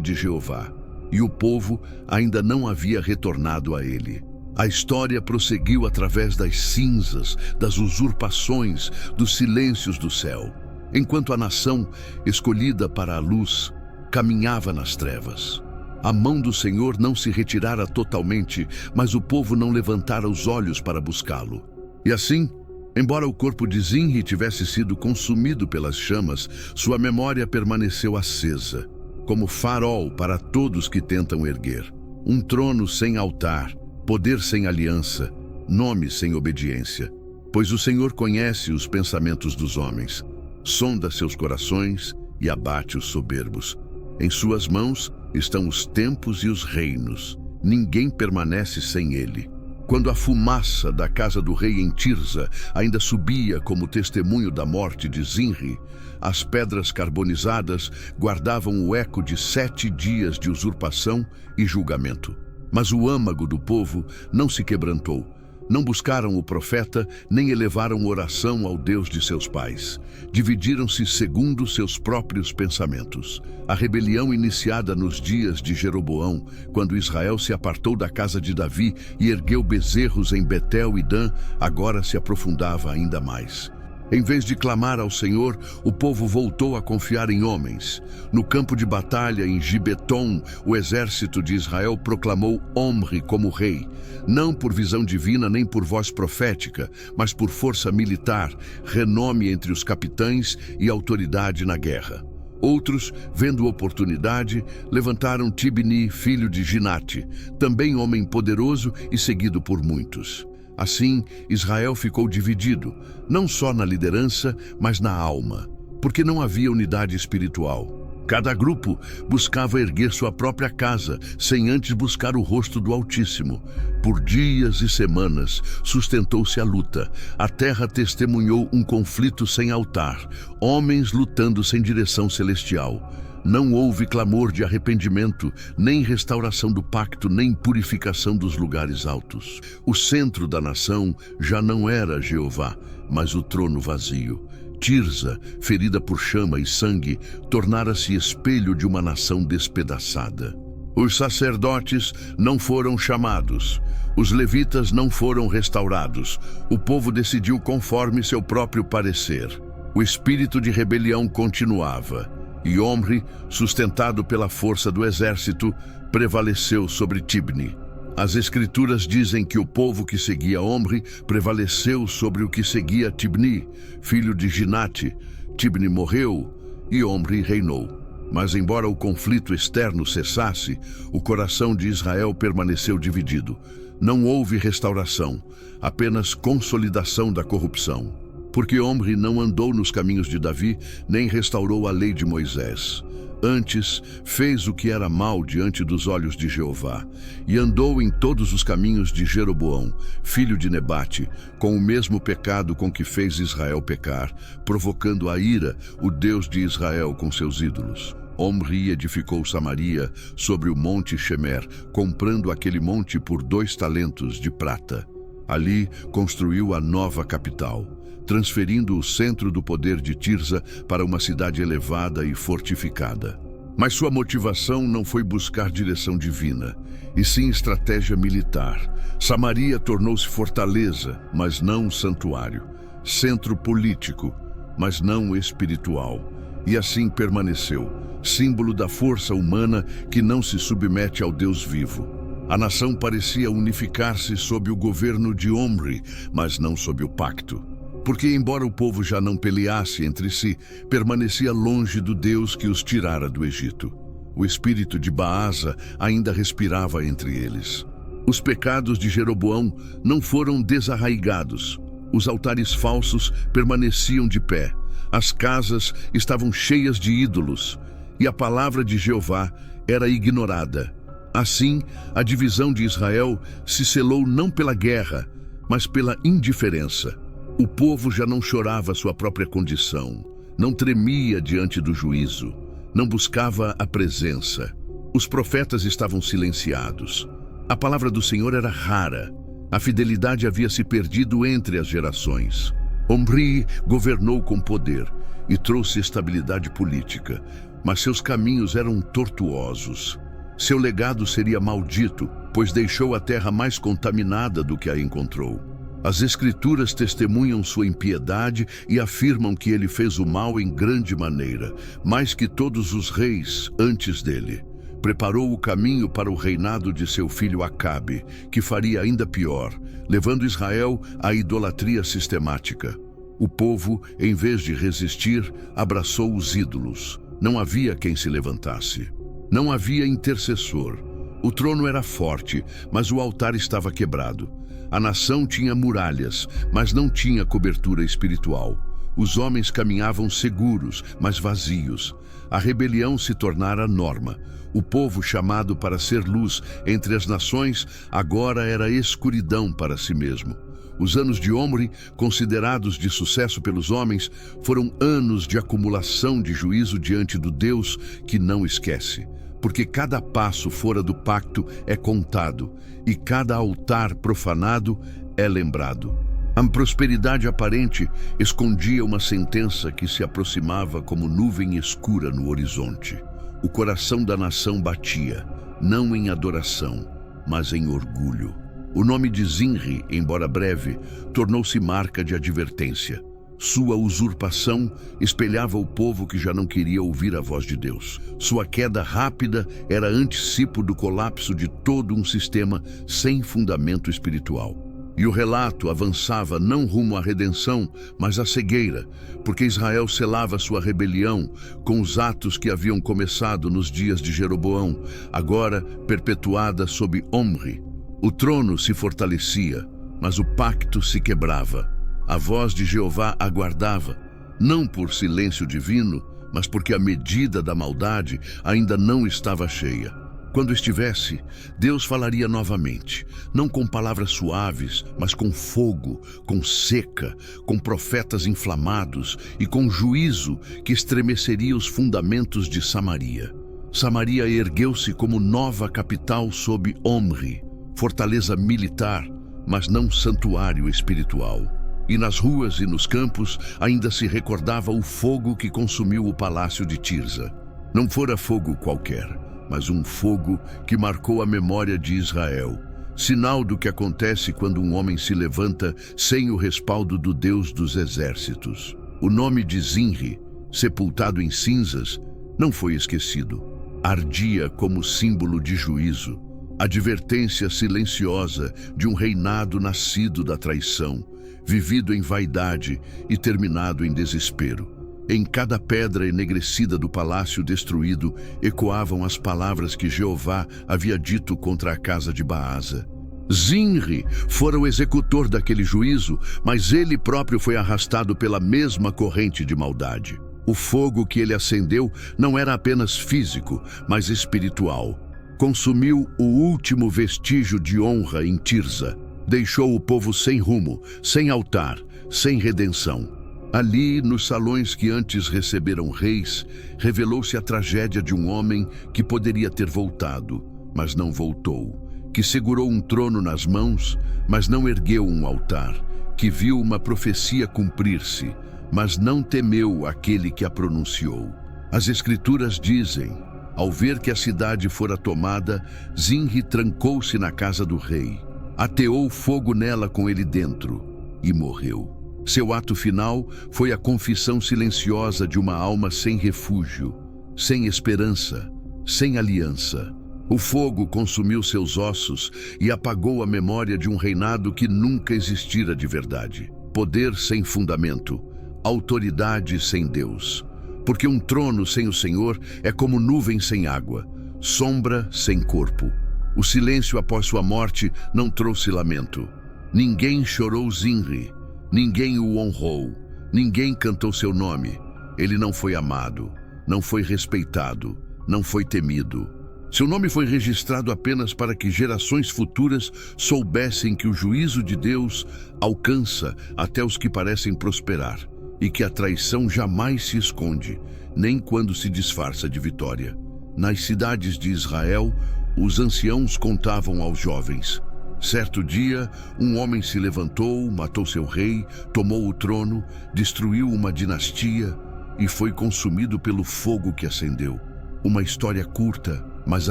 de Jeová, e o povo ainda não havia retornado a ele. A história prosseguiu através das cinzas, das usurpações, dos silêncios do céu, enquanto a nação, escolhida para a luz, caminhava nas trevas. A mão do Senhor não se retirara totalmente, mas o povo não levantara os olhos para buscá-lo. E assim, embora o corpo de Zinri tivesse sido consumido pelas chamas, sua memória permaneceu acesa, como farol para todos que tentam erguer. Um trono sem altar, poder sem aliança, nome sem obediência. Pois o Senhor conhece os pensamentos dos homens, sonda seus corações e abate os soberbos. Em suas mãos estão os tempos e os reinos. Ninguém permanece sem ele. Quando a fumaça da casa do rei em Tirza ainda subia como testemunho da morte de Zinri, as pedras carbonizadas guardavam o eco de 7 dias de usurpação e julgamento. Mas o âmago do povo não se quebrantou. Não buscaram o profeta, nem elevaram oração ao Deus de seus pais. Dividiram-se segundo seus próprios pensamentos. A rebelião iniciada nos dias de Jeroboão, quando Israel se apartou da casa de Davi e ergueu bezerros em Betel e Dan, agora se aprofundava ainda mais. Em vez de clamar ao Senhor, o povo voltou a confiar em homens. No campo de batalha em Gibeton, o exército de Israel proclamou Omri como rei, não por visão divina nem por voz profética, mas por força militar, renome entre os capitães e autoridade na guerra. Outros, vendo oportunidade, levantaram Tibni, filho de Ginate, também homem poderoso e seguido por muitos. Assim, Israel ficou dividido, não só na liderança, mas na alma, porque não havia unidade espiritual. Cada grupo buscava erguer sua própria casa, sem antes buscar o rosto do Altíssimo. Por dias e semanas sustentou-se a luta. A terra testemunhou um conflito sem altar, homens lutando sem direção celestial. Não houve clamor de arrependimento, nem restauração do pacto, nem purificação dos lugares altos. O centro da nação já não era Jeová, mas o trono vazio. Tirza, ferida por chama e sangue, tornara-se espelho de uma nação despedaçada. Os sacerdotes não foram chamados. Os levitas não foram restaurados. O povo decidiu conforme seu próprio parecer. O espírito de rebelião continuava. E Omri, sustentado pela força do exército, prevaleceu sobre Tibni. As escrituras dizem que o povo que seguia Omri prevaleceu sobre o que seguia Tibni, filho de Ginate. Tibni morreu e Omri reinou. Mas embora o conflito externo cessasse, o coração de Israel permaneceu dividido. Não houve restauração, apenas consolidação da corrupção. Porque Omri não andou nos caminhos de Davi, nem restaurou a lei de Moisés. Antes, fez o que era mal diante dos olhos de Jeová, e andou em todos os caminhos de Jeroboão, filho de Nebate, com o mesmo pecado com que fez Israel pecar, provocando a ira, o Deus de Israel com seus ídolos. Omri edificou Samaria sobre o monte Shemer, comprando aquele monte por 2 talentos de prata. Ali construiu a nova capital, transferindo o centro do poder de Tirza para uma cidade elevada e fortificada. Mas sua motivação não foi buscar direção divina, e sim estratégia militar. Samaria tornou-se fortaleza, mas não santuário, centro político, mas não espiritual, e assim permaneceu, símbolo da força humana que não se submete ao Deus vivo. A nação parecia unificar-se sob o governo de Omri, mas não sob o pacto. Porque, embora o povo já não peleasse entre si, permanecia longe do Deus que os tirara do Egito. O espírito de Baasa ainda respirava entre eles. Os pecados de Jeroboão não foram desarraigados. Os altares falsos permaneciam de pé. As casas estavam cheias de ídolos. E a palavra de Jeová era ignorada. Assim, a divisão de Israel se selou não pela guerra, mas pela indiferença. O povo já não chorava sua própria condição, não tremia diante do juízo, não buscava a presença. Os profetas estavam silenciados. A palavra do Senhor era rara. A fidelidade havia se perdido entre as gerações. Omri governou com poder e trouxe estabilidade política, mas seus caminhos eram tortuosos. Seu legado seria maldito, pois deixou a terra mais contaminada do que a encontrou. As Escrituras testemunham sua impiedade e afirmam que ele fez o mal em grande maneira, mais que todos os reis antes dele. Preparou o caminho para o reinado de seu filho Acabe, que faria ainda pior, levando Israel à idolatria sistemática. O povo, em vez de resistir, abraçou os ídolos. Não havia quem se levantasse. Não havia intercessor. O trono era forte, mas o altar estava quebrado. A nação tinha muralhas, mas não tinha cobertura espiritual. Os homens caminhavam seguros, mas vazios. A rebelião se tornara norma. O povo chamado para ser luz entre as nações agora era escuridão para si mesmo. Os anos de Omri, considerados de sucesso pelos homens, foram anos de acumulação de juízo diante do Deus que não esquece. Porque cada passo fora do pacto é contado e cada altar profanado é lembrado. A prosperidade aparente escondia uma sentença que se aproximava como nuvem escura no horizonte. O coração da nação batia, não em adoração, mas em orgulho. O nome de Zinri, embora breve, tornou-se marca de advertência. Sua usurpação espelhava o povo que já não queria ouvir a voz de Deus. Sua queda rápida era antecipo do colapso de todo um sistema sem fundamento espiritual. E o relato avançava não rumo à redenção, mas à cegueira, porque Israel selava sua rebelião com os atos que haviam começado nos dias de Jeroboão, agora perpetuada sob Omri. O trono se fortalecia, mas o pacto se quebrava. A voz de Jeová aguardava, não por silêncio divino, mas porque a medida da maldade ainda não estava cheia. Quando estivesse, Deus falaria novamente, não com palavras suaves, mas com fogo, com seca, com profetas inflamados e com juízo que estremeceria os fundamentos de Samaria. Samaria ergueu-se como nova capital sob Omri, fortaleza militar, mas não santuário espiritual. E nas ruas e nos campos ainda se recordava o fogo que consumiu o palácio de Tirza. Não fora fogo qualquer, mas um fogo que marcou a memória de Israel, sinal do que acontece quando um homem se levanta sem o respaldo do Deus dos exércitos. O nome de Zinri, sepultado em cinzas, não foi esquecido. Ardia como símbolo de juízo, advertência silenciosa de um reinado nascido da traição, vivido em vaidade e terminado em desespero. Em cada pedra enegrecida do palácio destruído ecoavam as palavras que Jeová havia dito contra a casa de Baasa. Zinri fora o executor daquele juízo, mas ele próprio foi arrastado pela mesma corrente de maldade. O fogo que ele acendeu não era apenas físico, mas espiritual. Consumiu o último vestígio de honra em Tirza. Deixou o povo sem rumo, sem altar, sem redenção. Ali, nos salões que antes receberam reis, revelou-se a tragédia de um homem que poderia ter voltado, mas não voltou, que segurou um trono nas mãos, mas não ergueu um altar, que viu uma profecia cumprir-se, mas não temeu aquele que a pronunciou. As Escrituras dizem: ao ver que a cidade fora tomada, Zinri trancou-se na casa do rei, ateou fogo nela com ele dentro e morreu. Seu ato final foi a confissão silenciosa de uma alma sem refúgio, sem esperança, sem aliança. O fogo consumiu seus ossos e apagou a memória de um reinado que nunca existira de verdade. Poder sem fundamento, autoridade sem Deus. Porque um trono sem o Senhor é como nuvem sem água, sombra sem corpo. O silêncio após sua morte não trouxe lamento. Ninguém chorou Zinri, ninguém o honrou, ninguém cantou seu nome. Ele não foi amado, não foi respeitado, não foi temido. Seu nome foi registrado apenas para que gerações futuras soubessem que o juízo de Deus alcança até os que parecem prosperar e que a traição jamais se esconde, nem quando se disfarça de vitória. Nas cidades de Israel, os anciãos contavam aos jovens. Certo dia, um homem se levantou, matou seu rei, tomou o trono, destruiu uma dinastia e foi consumido pelo fogo que acendeu. Uma história curta, mas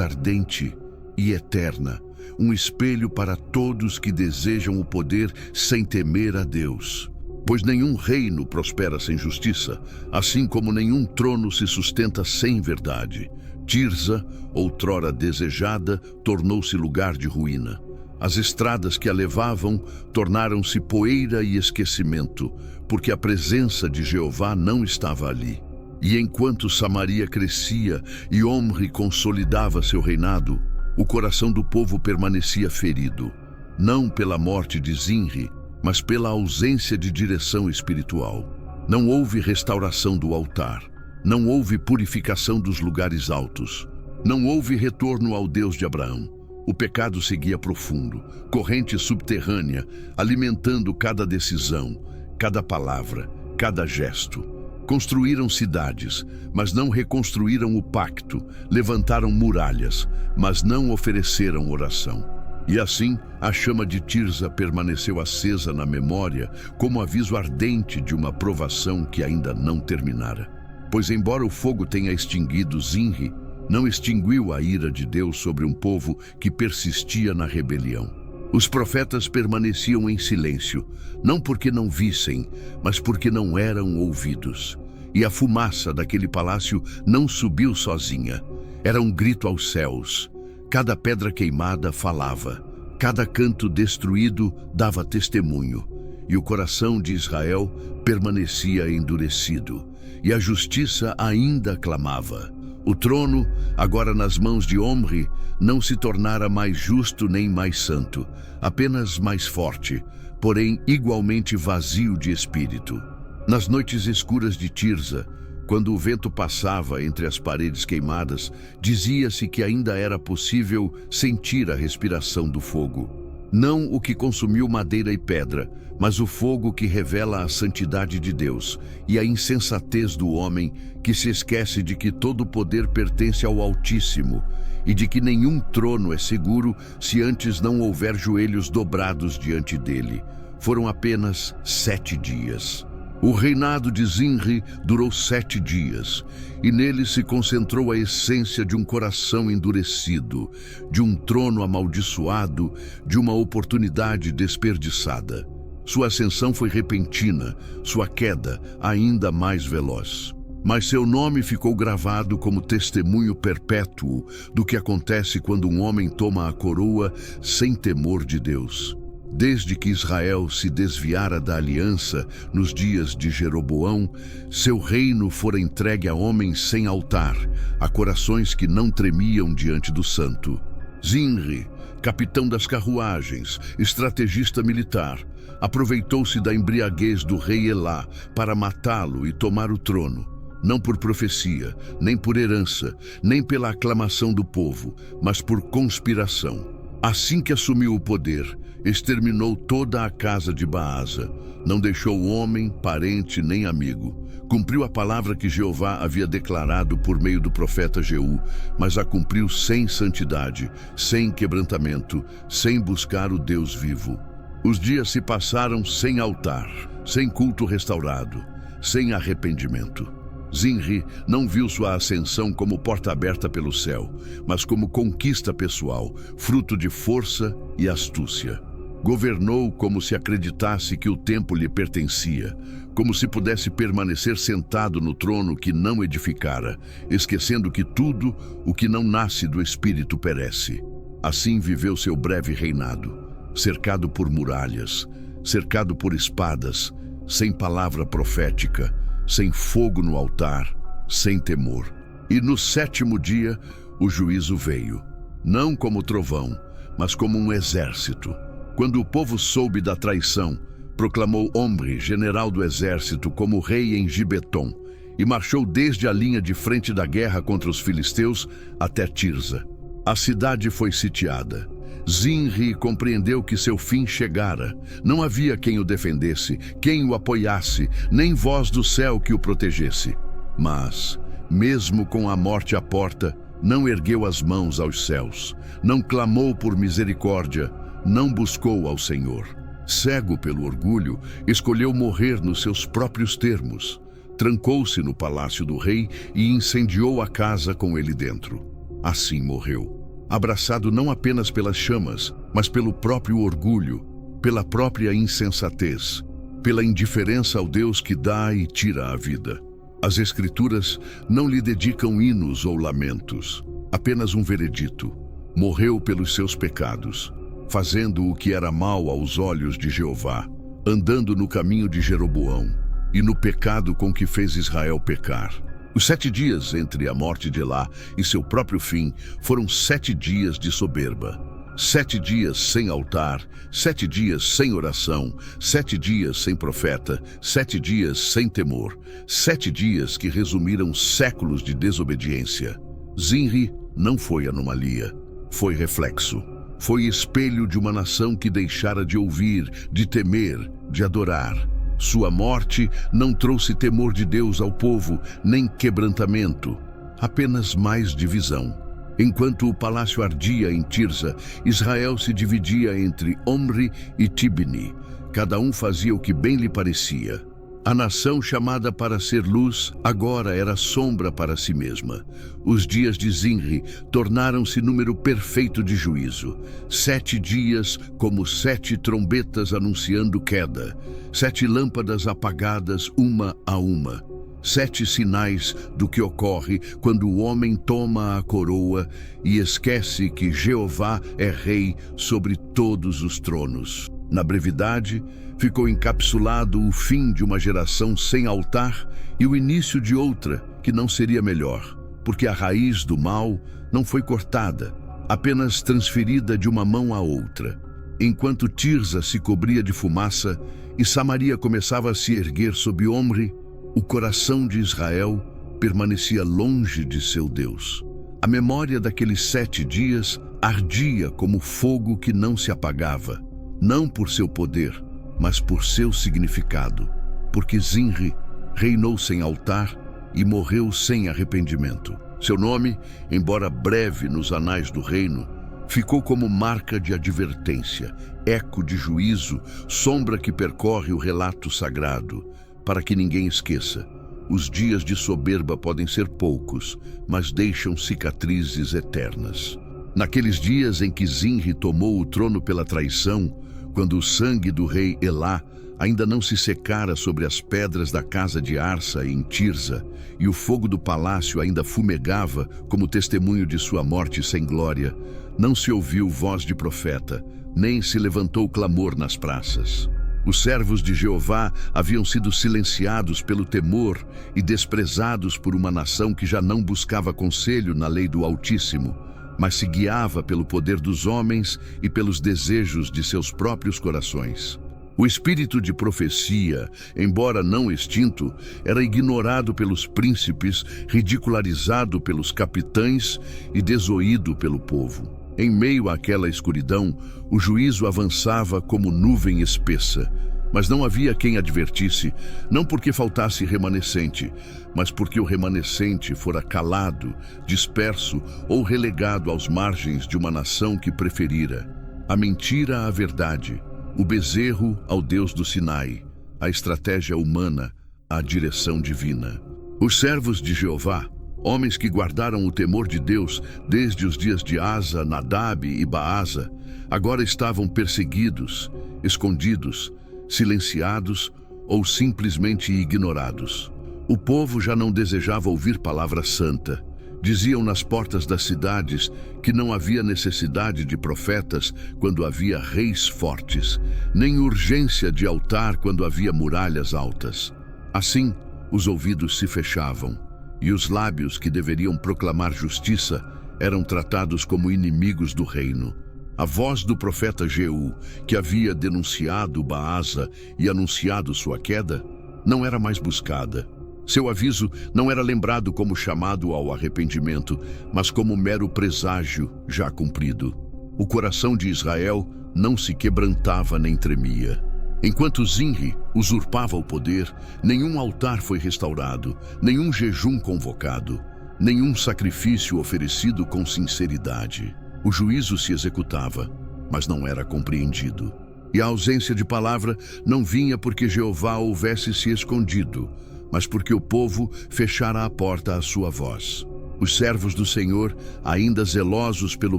ardente e eterna, um espelho para todos que desejam o poder sem temer a Deus. Pois nenhum reino prospera sem justiça, assim como nenhum trono se sustenta sem verdade. Tirza, outrora desejada, tornou-se lugar de ruína. As estradas que a levavam tornaram-se poeira e esquecimento, porque a presença de Jeová não estava ali. E enquanto Samaria crescia e Omri consolidava seu reinado, o coração do povo permanecia ferido, não pela morte de Zinri, mas pela ausência de direção espiritual. Não houve restauração do altar, não houve purificação dos lugares altos, não houve retorno ao Deus de Abraão. O pecado seguia profundo, corrente subterrânea, alimentando cada decisão, cada palavra, cada gesto. Construíram cidades, mas não reconstruíram o pacto, levantaram muralhas, mas não ofereceram oração. E assim, a chama de Tirza permaneceu acesa na memória como aviso ardente de uma provação que ainda não terminara. Pois embora o fogo tenha extinguido Zinri, não extinguiu a ira de Deus sobre um povo que persistia na rebelião. Os profetas permaneciam em silêncio, não porque não vissem, mas porque não eram ouvidos. E a fumaça daquele palácio não subiu sozinha. Era um grito aos céus. Cada pedra queimada falava. Cada canto destruído dava testemunho. E o coração de Israel permanecia endurecido. E a justiça ainda clamava. O trono, agora nas mãos de Omri, não se tornara mais justo nem mais santo, apenas mais forte, porém igualmente vazio de espírito. Nas noites escuras de Tirza, quando o vento passava entre as paredes queimadas, dizia-se que ainda era possível sentir a respiração do fogo. Não o que consumiu madeira e pedra, mas o fogo que revela a santidade de Deus e a insensatez do homem que se esquece de que todo o poder pertence ao Altíssimo e de que nenhum trono é seguro se antes não houver joelhos dobrados diante dele. Foram apenas 7 dias. O reinado de Zinri durou 7 dias, e nele se concentrou a essência de um coração endurecido, de um trono amaldiçoado, de uma oportunidade desperdiçada. Sua ascensão foi repentina, sua queda ainda mais veloz. Mas seu nome ficou gravado como testemunho perpétuo do que acontece quando um homem toma a coroa sem temor de Deus. Desde que Israel se desviara da aliança nos dias de Jeroboão, seu reino fora entregue a homens sem altar, a corações que não tremiam diante do santo. Zinri, capitão das carruagens, estrategista militar, aproveitou-se da embriaguez do rei Elá para matá-lo e tomar o trono. Não por profecia, nem por herança, nem pela aclamação do povo, mas por conspiração. Assim que assumiu o poder, exterminou toda a casa de Baasa. Não deixou homem, parente nem amigo. Cumpriu a palavra que Jeová havia declarado por meio do profeta Jeú, mas a cumpriu sem santidade, sem quebrantamento, sem buscar o Deus vivo. Os dias se passaram sem altar, sem culto restaurado, sem arrependimento. Zinri não viu sua ascensão como porta aberta pelo céu, mas como conquista pessoal, fruto de força e astúcia. Governou como se acreditasse que o tempo lhe pertencia, como se pudesse permanecer sentado no trono que não edificara, esquecendo que tudo o que não nasce do Espírito perece. Assim viveu seu breve reinado, cercado por muralhas, cercado por espadas, sem palavra profética, sem fogo no altar, sem temor. E no 7º dia, o juízo veio, não como trovão, mas como um exército. Quando o povo soube da traição, proclamou Omri, general do exército, como rei em Gibeton, e marchou desde a linha de frente da guerra contra os filisteus até Tirza. A cidade foi sitiada. Zinri compreendeu que seu fim chegara. Não havia quem o defendesse, quem o apoiasse, nem voz do céu que o protegesse. Mas, mesmo com a morte à porta, não ergueu as mãos aos céus, não clamou por misericórdia, não buscou ao Senhor. Cego pelo orgulho, escolheu morrer nos seus próprios termos. Trancou-se no palácio do rei e incendiou a casa com ele dentro. Assim morreu, abraçado não apenas pelas chamas, mas pelo próprio orgulho, pela própria insensatez, pela indiferença ao Deus que dá e tira a vida. As Escrituras não lhe dedicam hinos ou lamentos, apenas um veredito. Morreu pelos seus pecados, fazendo o que era mal aos olhos de Jeová, andando no caminho de Jeroboão e no pecado com que fez Israel pecar. Os 7 dias entre a morte de Elá e seu próprio fim foram 7 dias de soberba. 7 dias sem altar, 7 dias sem oração, 7 dias sem profeta, 7 dias sem temor, 7 dias que resumiram séculos de desobediência. Zinri não foi anomalia, foi reflexo. Foi espelho de uma nação que deixara de ouvir, de temer, de adorar. Sua morte não trouxe temor de Deus ao povo, nem quebrantamento, apenas mais divisão. Enquanto o palácio ardia em Tirza, Israel se dividia entre Omri e Tibni. Cada um fazia o que bem lhe parecia. A nação chamada para ser luz agora era sombra para si mesma. Os dias de Zinri tornaram-se número perfeito de juízo. 7 dias como 7 trombetas anunciando queda. 7 lâmpadas apagadas uma a uma. 7 sinais do que ocorre quando o homem toma a coroa e esquece que Jeová é rei sobre todos os tronos. Na brevidade, ficou encapsulado o fim de uma geração sem altar e o início de outra que não seria melhor, porque a raiz do mal não foi cortada, apenas transferida de uma mão a outra. Enquanto Tirza se cobria de fumaça e Samaria começava a se erguer sob Omri, o coração de Israel permanecia longe de seu Deus. A memória daqueles 7 dias ardia como fogo que não se apagava, não por seu poder, mas por seu significado, porque Zinri reinou sem altar e morreu sem arrependimento. Seu nome, embora breve nos anais do reino, ficou como marca de advertência, eco de juízo, sombra que percorre o relato sagrado, para que ninguém esqueça. Os dias de soberba podem ser poucos, mas deixam cicatrizes eternas. Naqueles dias em que Zinri tomou o trono pela traição, quando o sangue do rei Elá ainda não se secara sobre as pedras da casa de Arsa em Tirza, e o fogo do palácio ainda fumegava como testemunho de sua morte sem glória, não se ouviu voz de profeta, nem se levantou clamor nas praças. Os servos de Jeová haviam sido silenciados pelo temor e desprezados por uma nação que já não buscava conselho na lei do Altíssimo, mas se guiava pelo poder dos homens e pelos desejos de seus próprios corações. O espírito de profecia, embora não extinto, era ignorado pelos príncipes, ridicularizado pelos capitães e desoído pelo povo. Em meio àquela escuridão, o juízo avançava como nuvem espessa, mas não havia quem advertisse, não porque faltasse remanescente, mas porque o remanescente fora calado, disperso ou relegado às margens de uma nação que preferira a mentira à verdade, o bezerro ao Deus do Sinai, a estratégia humana à direção divina. Os servos de Jeová, homens que guardaram o temor de Deus desde os dias de Asa, Nadab e Baasa, agora estavam perseguidos, escondidos, silenciados ou simplesmente ignorados. O povo já não desejava ouvir palavra santa. Diziam nas portas das cidades que não havia necessidade de profetas quando havia reis fortes, nem urgência de altar quando havia muralhas altas. Assim, os ouvidos se fechavam, e os lábios que deveriam proclamar justiça eram tratados como inimigos do reino. A voz do profeta Jeú, que havia denunciado Baasa e anunciado sua queda, não era mais buscada. Seu aviso não era lembrado como chamado ao arrependimento, mas como mero presságio já cumprido. O coração de Israel não se quebrantava nem tremia. Enquanto Zinri usurpava o poder, nenhum altar foi restaurado, nenhum jejum convocado, nenhum sacrifício oferecido com sinceridade. O juízo se executava, mas não era compreendido. E a ausência de palavra não vinha porque Jeová houvesse se escondido, mas porque o povo fechara a porta à sua voz. Os servos do Senhor, ainda zelosos pelo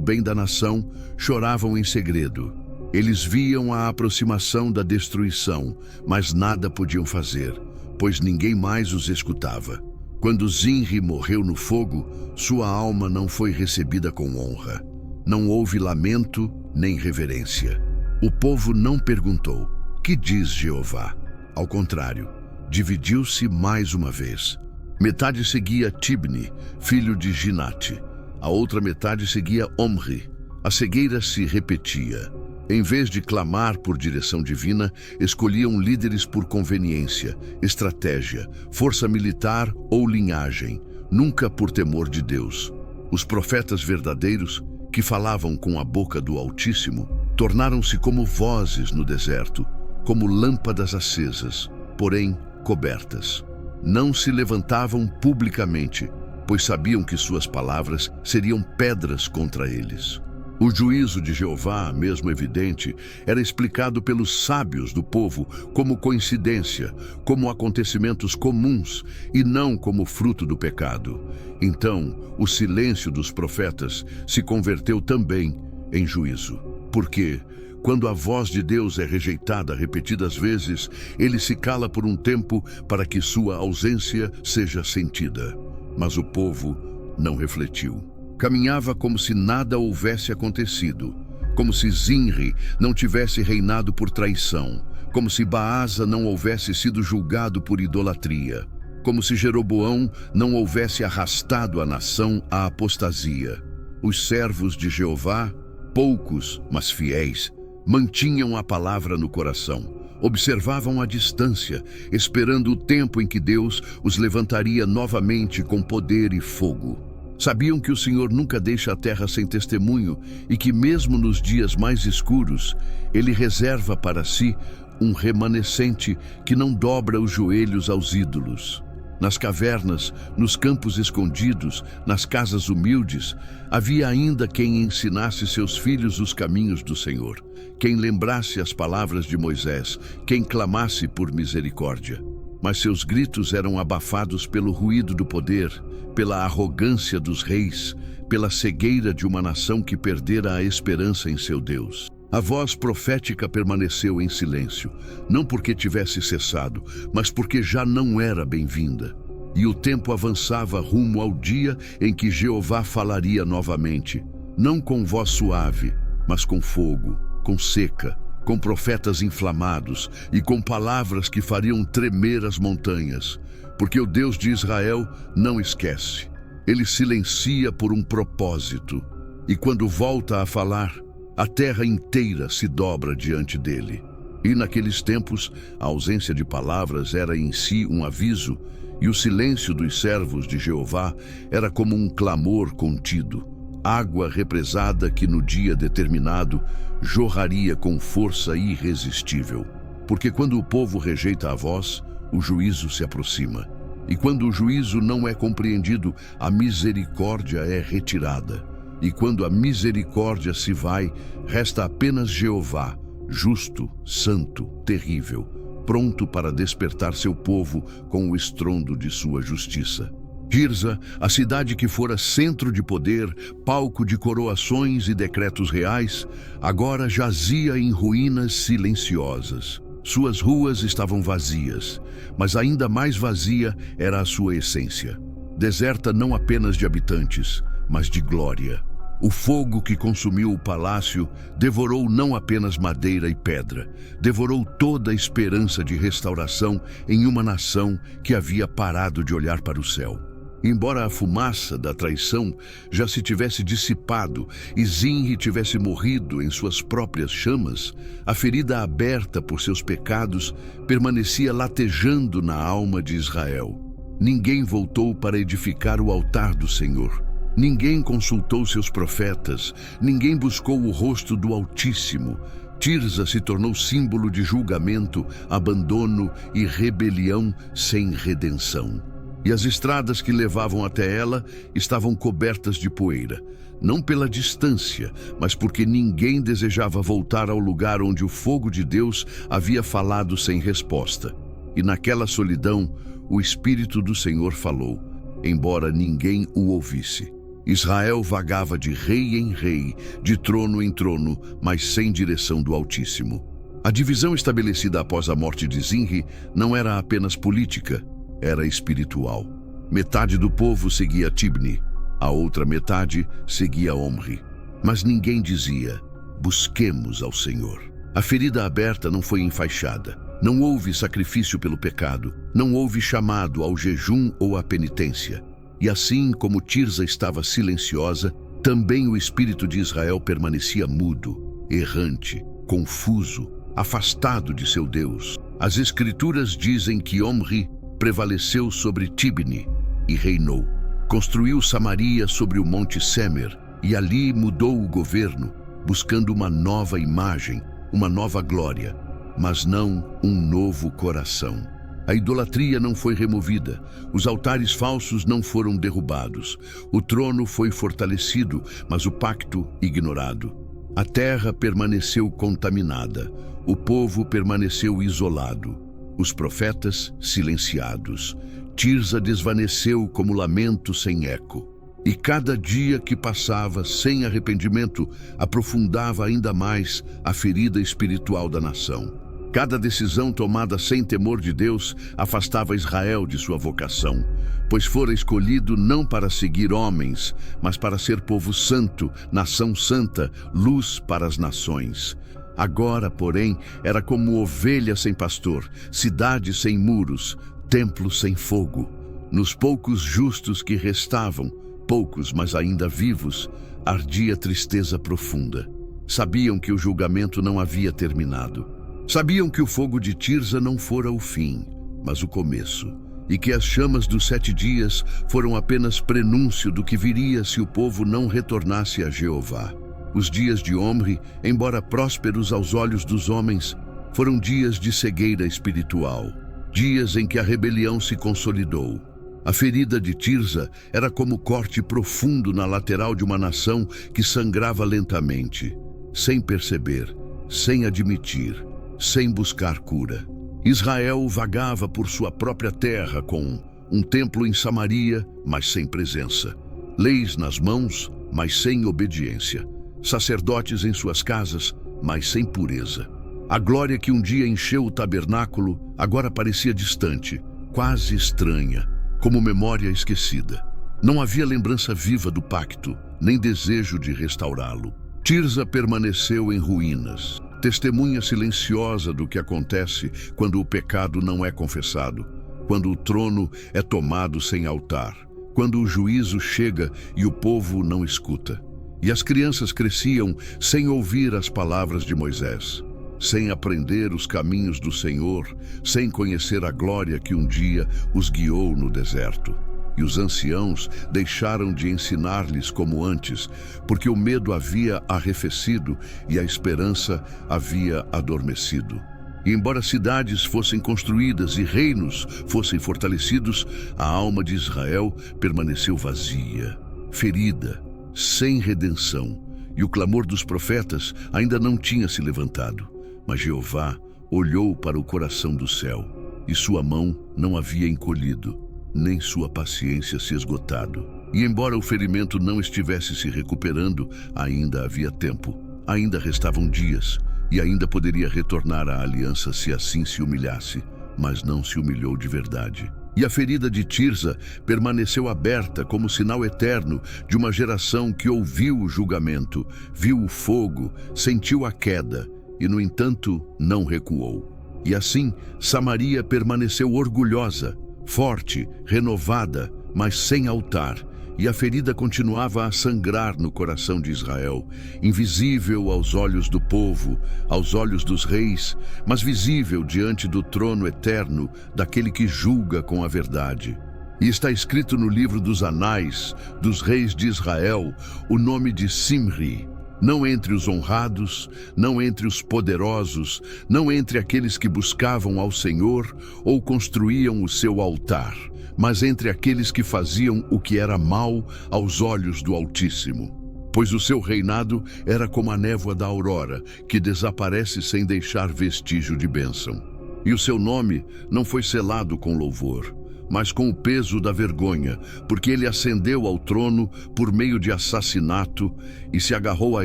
bem da nação, choravam em segredo. Eles viam a aproximação da destruição, mas nada podiam fazer, pois ninguém mais os escutava. Quando Zinri morreu no fogo, sua alma não foi recebida com honra. Não houve lamento nem reverência. O povo não perguntou: "Que diz Jeová?" Ao contrário, dividiu-se mais uma vez. Metade seguia Tibni, filho de Ginate. A outra metade seguia Omri. A cegueira se repetia. Em vez de clamar por direção divina, escolhiam líderes por conveniência, estratégia, força militar ou linhagem, nunca por temor de Deus. Os profetas verdadeiros, que falavam com a boca do Altíssimo, tornaram-se como vozes no deserto, como lâmpadas acesas, porém cobertas. Não se levantavam publicamente, pois sabiam que suas palavras seriam pedras contra eles. O juízo de Jeová, mesmo evidente, era explicado pelos sábios do povo como coincidência, como acontecimentos comuns e não como fruto do pecado. Então, o silêncio dos profetas se converteu também em juízo. Porque, quando a voz de Deus é rejeitada repetidas vezes, ele se cala por um tempo para que sua ausência seja sentida. Mas o povo não refletiu. Caminhava como se nada houvesse acontecido, como se Zinri não tivesse reinado por traição, como se Baasa não houvesse sido julgado por idolatria, como se Jeroboão não houvesse arrastado a nação à apostasia. Os servos de Jeová, poucos, mas fiéis, mantinham a palavra no coração, observavam à distância, esperando o tempo em que Deus os levantaria novamente com poder e fogo. Sabiam que o Senhor nunca deixa a terra sem testemunho e que mesmo nos dias mais escuros, Ele reserva para si um remanescente que não dobra os joelhos aos ídolos. Nas cavernas, nos campos escondidos, nas casas humildes, havia ainda quem ensinasse seus filhos os caminhos do Senhor, quem lembrasse as palavras de Moisés, quem clamasse por misericórdia. Mas seus gritos eram abafados pelo ruído do poder, pela arrogância dos reis, pela cegueira de uma nação que perdera a esperança em seu Deus. A voz profética permaneceu em silêncio, não porque tivesse cessado, mas porque já não era bem-vinda. E o tempo avançava rumo ao dia em que Jeová falaria novamente, não com voz suave, mas com fogo, com seca, com profetas inflamados e com palavras que fariam tremer as montanhas, porque o Deus de Israel não esquece. Ele silencia por um propósito, e quando volta a falar, a terra inteira se dobra diante dele. E naqueles tempos, a ausência de palavras era em si um aviso, e o silêncio dos servos de Jeová era como um clamor contido, água represada que no dia determinado jorraria com força irresistível. Porque quando o povo rejeita a voz, o juízo se aproxima. E quando o juízo não é compreendido, a misericórdia é retirada. E quando a misericórdia se vai, resta apenas Jeová, justo, santo, terrível, pronto para despertar seu povo com o estrondo de sua justiça. Tirza, a cidade que fora centro de poder, palco de coroações e decretos reais, agora jazia em ruínas silenciosas. Suas ruas estavam vazias, mas ainda mais vazia era a sua essência. Deserta não apenas de habitantes, mas de glória. O fogo que consumiu o palácio devorou não apenas madeira e pedra, devorou toda a esperança de restauração em uma nação que havia parado de olhar para o céu. Embora a fumaça da traição já se tivesse dissipado e Zinri tivesse morrido em suas próprias chamas, a ferida aberta por seus pecados permanecia latejando na alma de Israel. Ninguém voltou para edificar o altar do Senhor. Ninguém consultou seus profetas. Ninguém buscou o rosto do Altíssimo. Tirza se tornou símbolo de julgamento, abandono e rebelião sem redenção. E as estradas que levavam até ela estavam cobertas de poeira. Não pela distância, mas porque ninguém desejava voltar ao lugar onde o fogo de Deus havia falado sem resposta. E naquela solidão, o Espírito do Senhor falou, embora ninguém o ouvisse. Israel vagava de rei em rei, de trono em trono, mas sem direção do Altíssimo. A divisão estabelecida após a morte de Zinri não era apenas política, era espiritual. Metade do povo seguia Tibni, a outra metade seguia Omri. Mas ninguém dizia, busquemos ao Senhor. A ferida aberta não foi enfaixada. Não houve sacrifício pelo pecado. Não houve chamado ao jejum ou à penitência. E assim como Tirza estava silenciosa, também o espírito de Israel permanecia mudo, errante, confuso, afastado de seu Deus. As Escrituras dizem que Omri prevaleceu sobre Tibni e reinou. Construiu Samaria sobre o monte Semer e ali mudou o governo, buscando uma nova imagem, uma nova glória, mas não um novo coração. A idolatria não foi removida, os altares falsos não foram derrubados, o trono foi fortalecido, mas o pacto ignorado. A terra permaneceu contaminada, o povo permaneceu isolado, os profetas silenciados. Tirza desvaneceu como lamento sem eco. E cada dia que passava sem arrependimento aprofundava ainda mais a ferida espiritual da nação. Cada decisão tomada sem temor de Deus afastava Israel de sua vocação, pois fora escolhido não para seguir homens, mas para ser povo santo, nação santa, luz para as nações. Agora, porém, era como ovelha sem pastor, cidade sem muros, templo sem fogo. Nos poucos justos que restavam, poucos, mas ainda vivos, ardia tristeza profunda. Sabiam que o julgamento não havia terminado. Sabiam que o fogo de Tirza não fora o fim, mas o começo, e que as chamas dos 7 dias foram apenas prenúncio do que viria se o povo não retornasse a Jeová. Os dias de Omri, embora prósperos aos olhos dos homens, foram dias de cegueira espiritual, dias em que a rebelião se consolidou. A ferida de Tirza era como corte profundo na lateral de uma nação que sangrava lentamente, sem perceber, sem admitir, sem buscar cura. Israel vagava por sua própria terra com um templo em Samaria, mas sem presença. Leis nas mãos, mas sem obediência. Sacerdotes em suas casas, mas sem pureza. A glória que um dia encheu o tabernáculo agora parecia distante, quase estranha, como memória esquecida. Não havia lembrança viva do pacto, nem desejo de restaurá-lo. Tirza permaneceu em ruínas, testemunha silenciosa do que acontece quando o pecado não é confessado, quando o trono é tomado sem altar, quando o juízo chega e o povo não escuta. E as crianças cresciam sem ouvir as palavras de Moisés, sem aprender os caminhos do Senhor, sem conhecer a glória que um dia os guiou no deserto. E os anciãos deixaram de ensinar-lhes como antes, porque o medo havia arrefecido e a esperança havia adormecido. E embora cidades fossem construídas e reinos fossem fortalecidos, a alma de Israel permaneceu vazia, ferida, sem redenção, e o clamor dos profetas ainda não tinha se levantado. Mas Jeová olhou para o coração do céu, e sua mão não havia encolhido, nem sua paciência se esgotado. E embora o ferimento não estivesse se recuperando, ainda havia tempo, ainda restavam dias, e ainda poderia retornar à aliança se assim se humilhasse, mas não se humilhou de verdade. E a ferida de Tirza permaneceu aberta como sinal eterno de uma geração que ouviu o julgamento, viu o fogo, sentiu a queda, e no entanto não recuou. E assim, Samaria permaneceu orgulhosa, forte, renovada, mas sem altar, e a ferida continuava a sangrar no coração de Israel, invisível aos olhos do povo, aos olhos dos reis, mas visível diante do trono eterno daquele que julga com a verdade. E está escrito no livro dos anais dos reis de Israel o nome de Simri, não entre os honrados, não entre os poderosos, não entre aqueles que buscavam ao Senhor ou construíam o seu altar, mas entre aqueles que faziam o que era mal aos olhos do Altíssimo. Pois o seu reinado era como a névoa da aurora, que desaparece sem deixar vestígio de bênção. E o seu nome não foi selado com louvor, mas com o peso da vergonha, porque ele ascendeu ao trono por meio de assassinato e se agarrou a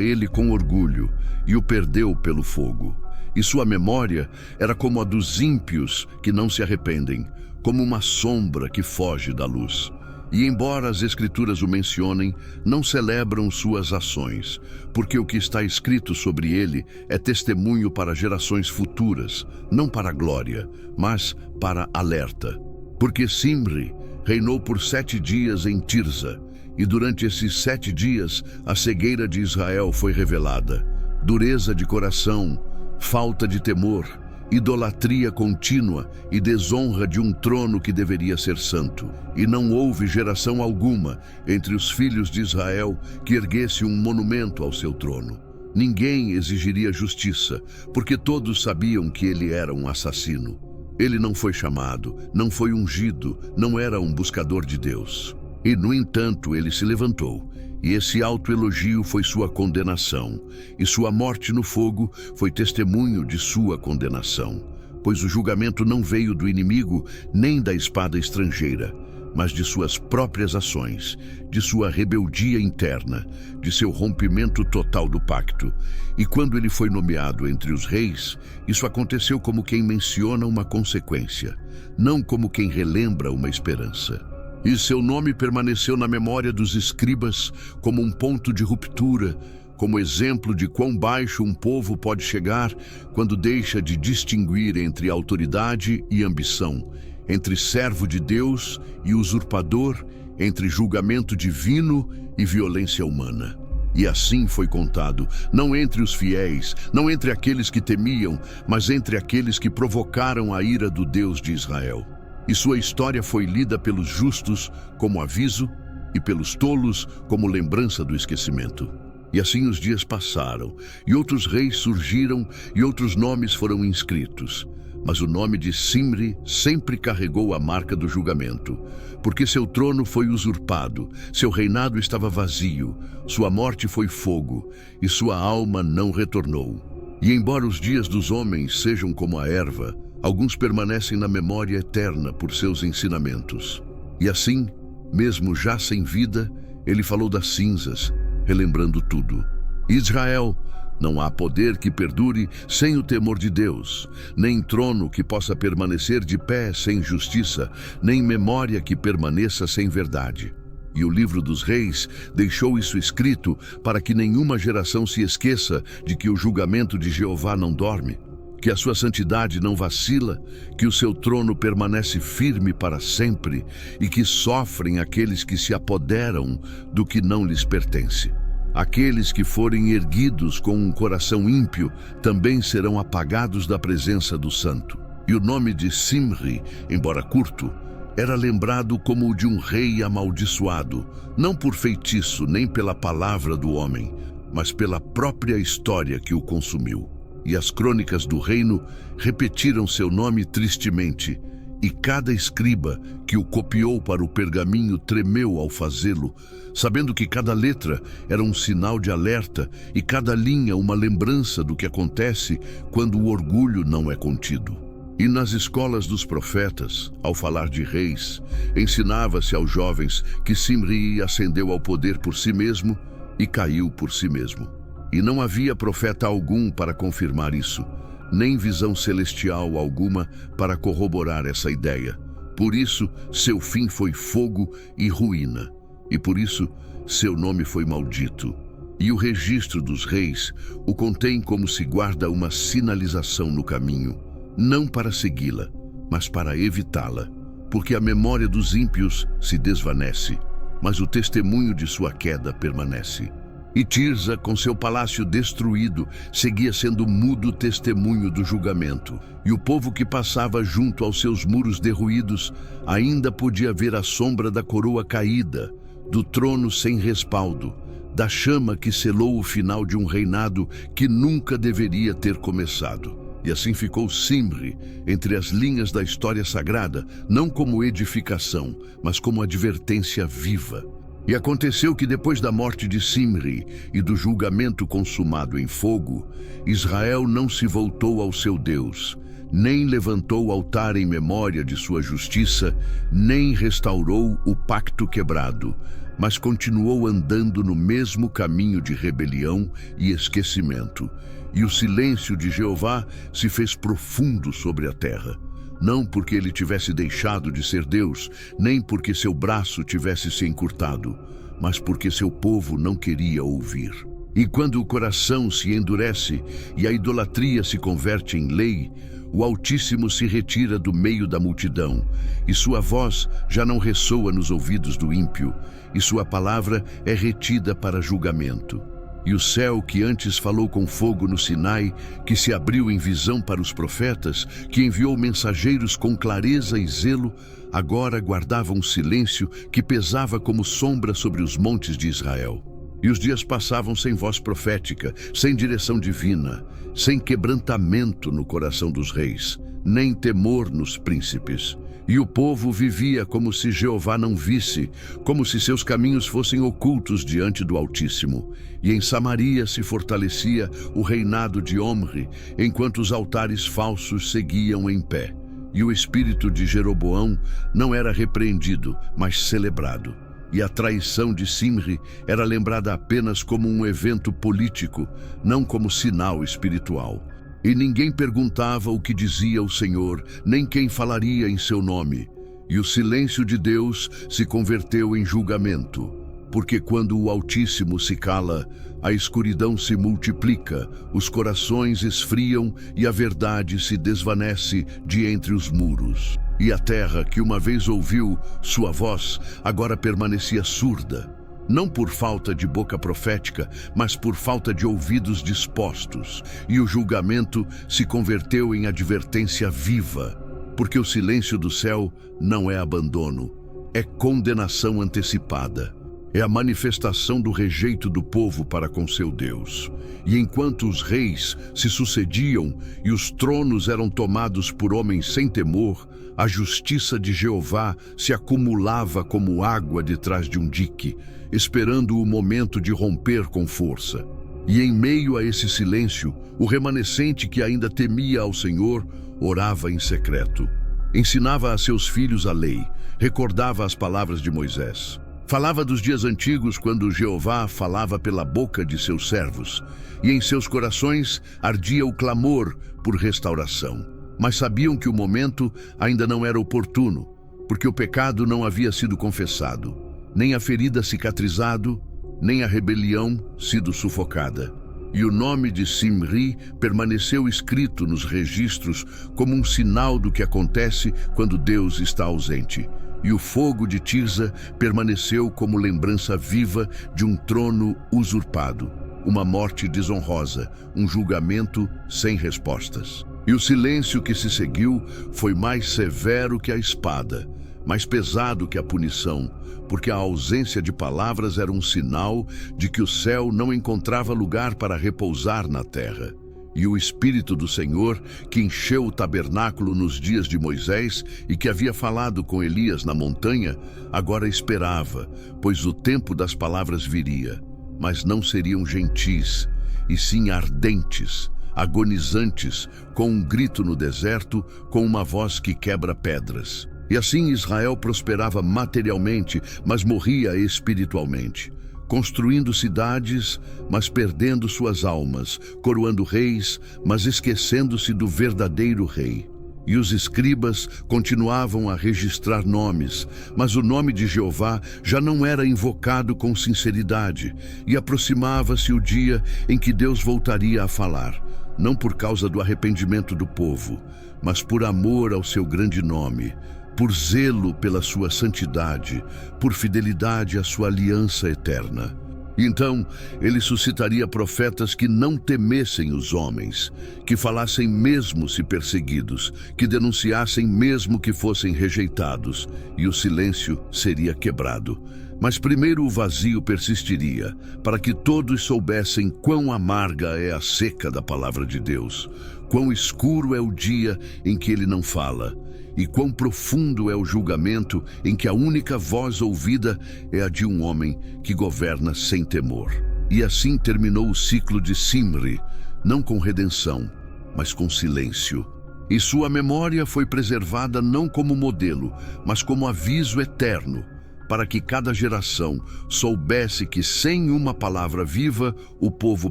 ele com orgulho e o perdeu pelo fogo. E sua memória era como a dos ímpios que não se arrependem, como uma sombra que foge da luz. E embora as Escrituras o mencionem, não celebram suas ações, porque o que está escrito sobre ele é testemunho para gerações futuras, não para glória, mas para alerta. Porque Simri reinou por 7 dias em Tirza, e durante esses 7 dias a cegueira de Israel foi revelada. Dureza de coração, falta de temor, idolatria contínua e desonra de um trono que deveria ser santo. E não houve geração alguma entre os filhos de Israel que erguesse um monumento ao seu trono. Ninguém exigiria justiça, porque todos sabiam que ele era um assassino. Ele não foi chamado, não foi ungido, não era um buscador de Deus. E, no entanto, ele se levantou, e esse autoelogio foi sua condenação, e sua morte no fogo foi testemunho de sua condenação. Pois o julgamento não veio do inimigo, nem da espada estrangeira, mas de suas próprias ações, de sua rebeldia interna, de seu rompimento total do pacto. E quando ele foi nomeado entre os reis, isso aconteceu como quem menciona uma consequência, não como quem relembra uma esperança. E seu nome permaneceu na memória dos escribas como um ponto de ruptura, como exemplo de quão baixo um povo pode chegar quando deixa de distinguir entre autoridade e ambição, entre servo de Deus e usurpador, entre julgamento divino e violência humana. E assim foi contado, não entre os fiéis, não entre aqueles que temiam, mas entre aqueles que provocaram a ira do Deus de Israel. E sua história foi lida pelos justos como aviso e pelos tolos como lembrança do esquecimento. E assim os dias passaram, e outros reis surgiram, e outros nomes foram inscritos. Mas o nome de Simri sempre carregou a marca do julgamento, porque seu trono foi usurpado, seu reinado estava vazio, sua morte foi fogo, e sua alma não retornou. E embora os dias dos homens sejam como a erva, alguns permanecem na memória eterna por seus ensinamentos. E assim, mesmo já sem vida, ele falou das cinzas, relembrando tudo. Israel, não há poder que perdure sem o temor de Deus, nem trono que possa permanecer de pé sem justiça, nem memória que permaneça sem verdade. E o livro dos reis deixou isso escrito para que nenhuma geração se esqueça de que o julgamento de Jeová não dorme, que a sua santidade não vacila, que o seu trono permanece firme para sempre e que sofrem aqueles que se apoderam do que não lhes pertence. Aqueles que forem erguidos com um coração ímpio também serão apagados da presença do Santo. E o nome de Simri, embora curto, era lembrado como o de um rei amaldiçoado, não por feitiço nem pela palavra do homem, mas pela própria história que o consumiu. E as crônicas do reino repetiram seu nome tristemente, e cada escriba que o copiou para o pergaminho tremeu ao fazê-lo, sabendo que cada letra era um sinal de alerta e cada linha uma lembrança do que acontece quando o orgulho não é contido. E nas escolas dos profetas, ao falar de reis, ensinava-se aos jovens que Simri ascendeu ao poder por si mesmo e caiu por si mesmo. E não havia profeta algum para confirmar isso, nem visão celestial alguma para corroborar essa ideia. Por isso, seu fim foi fogo e ruína, e por isso, seu nome foi maldito. E o registro dos reis o contém como se guarda uma sinalização no caminho, não para segui-la, mas para evitá-la, porque a memória dos ímpios se desvanece, mas o testemunho de sua queda permanece. E Tirza, com seu palácio destruído, seguia sendo mudo testemunho do julgamento. E o povo que passava junto aos seus muros derruídos ainda podia ver a sombra da coroa caída, do trono sem respaldo, da chama que selou o final de um reinado que nunca deveria ter começado. E assim ficou Simri entre as linhas da história sagrada, não como edificação, mas como advertência viva. E aconteceu que depois da morte de Simri e do julgamento consumado em fogo, Israel não se voltou ao seu Deus, nem levantou altar em memória de sua justiça, nem restaurou o pacto quebrado, mas continuou andando no mesmo caminho de rebelião e esquecimento. E o silêncio de Jeová se fez profundo sobre a terra. Não porque ele tivesse deixado de ser Deus, nem porque seu braço tivesse se encurtado, mas porque seu povo não queria ouvir. E quando o coração se endurece e a idolatria se converte em lei, o Altíssimo se retira do meio da multidão, e sua voz já não ressoa nos ouvidos do ímpio, e sua palavra é retida para julgamento. E o céu que antes falou com fogo no Sinai, que se abriu em visão para os profetas, que enviou mensageiros com clareza e zelo, agora guardava um silêncio que pesava como sombra sobre os montes de Israel. E os dias passavam sem voz profética, sem direção divina, sem quebrantamento no coração dos reis, nem temor nos príncipes. E o povo vivia como se Jeová não visse, como se seus caminhos fossem ocultos diante do Altíssimo. E em Samaria se fortalecia o reinado de Omri, enquanto os altares falsos seguiam em pé. E o espírito de Jeroboão não era repreendido, mas celebrado. E a traição de Simri era lembrada apenas como um evento político, não como sinal espiritual. E ninguém perguntava o que dizia o Senhor, nem quem falaria em seu nome. E o silêncio de Deus se converteu em julgamento. Porque quando o Altíssimo se cala, a escuridão se multiplica, os corações esfriam e a verdade se desvanece de entre os muros. E a terra, que uma vez ouviu sua voz, agora permanecia surda. Não por falta de boca profética, mas por falta de ouvidos dispostos. E o julgamento se converteu em advertência viva, porque o silêncio do céu não é abandono, é condenação antecipada. É a manifestação do rejeito do povo para com seu Deus. E enquanto os reis se sucediam e os tronos eram tomados por homens sem temor, a justiça de Jeová se acumulava como água detrás de um dique, esperando o momento de romper com força. E em meio a esse silêncio, o remanescente que ainda temia ao Senhor orava em secreto. Ensinava a seus filhos a lei, recordava as palavras de Moisés. Falava dos dias antigos quando Jeová falava pela boca de seus servos, e em seus corações ardia o clamor por restauração. Mas sabiam que o momento ainda não era oportuno, porque o pecado não havia sido confessado, nem a ferida cicatrizado, nem a rebelião sido sufocada. E o nome de Simri permaneceu escrito nos registros como um sinal do que acontece quando Deus está ausente. E o fogo de Tirza permaneceu como lembrança viva de um trono usurpado, uma morte desonrosa, um julgamento sem respostas. E o silêncio que se seguiu foi mais severo que a espada, mais pesado que a punição, porque a ausência de palavras era um sinal de que o céu não encontrava lugar para repousar na terra. E o Espírito do Senhor, que encheu o tabernáculo nos dias de Moisés e que havia falado com Elias na montanha, agora esperava, pois o tempo das palavras viria. Mas não seriam gentis, e sim ardentes, agonizantes, com um grito no deserto, com uma voz que quebra pedras. E assim Israel prosperava materialmente, mas morria espiritualmente. Construindo cidades, mas perdendo suas almas, coroando reis, mas esquecendo-se do verdadeiro rei. E os escribas continuavam a registrar nomes, mas o nome de Jeová já não era invocado com sinceridade, e aproximava-se o dia em que Deus voltaria a falar, não por causa do arrependimento do povo, mas por amor ao seu grande nome, por zelo pela sua santidade, por fidelidade à sua aliança eterna. Então, ele suscitaria profetas que não temessem os homens, que falassem mesmo se perseguidos, que denunciassem mesmo que fossem rejeitados, e o silêncio seria quebrado. Mas primeiro o vazio persistiria, para que todos soubessem quão amarga é a seca da palavra de Deus, quão escuro é o dia em que ele não fala, e quão profundo é o julgamento em que a única voz ouvida é a de um homem que governa sem temor. E assim terminou o ciclo de Simri, não com redenção, mas com silêncio. E sua memória foi preservada não como modelo, mas como aviso eterno, para que cada geração soubesse que sem uma palavra viva o povo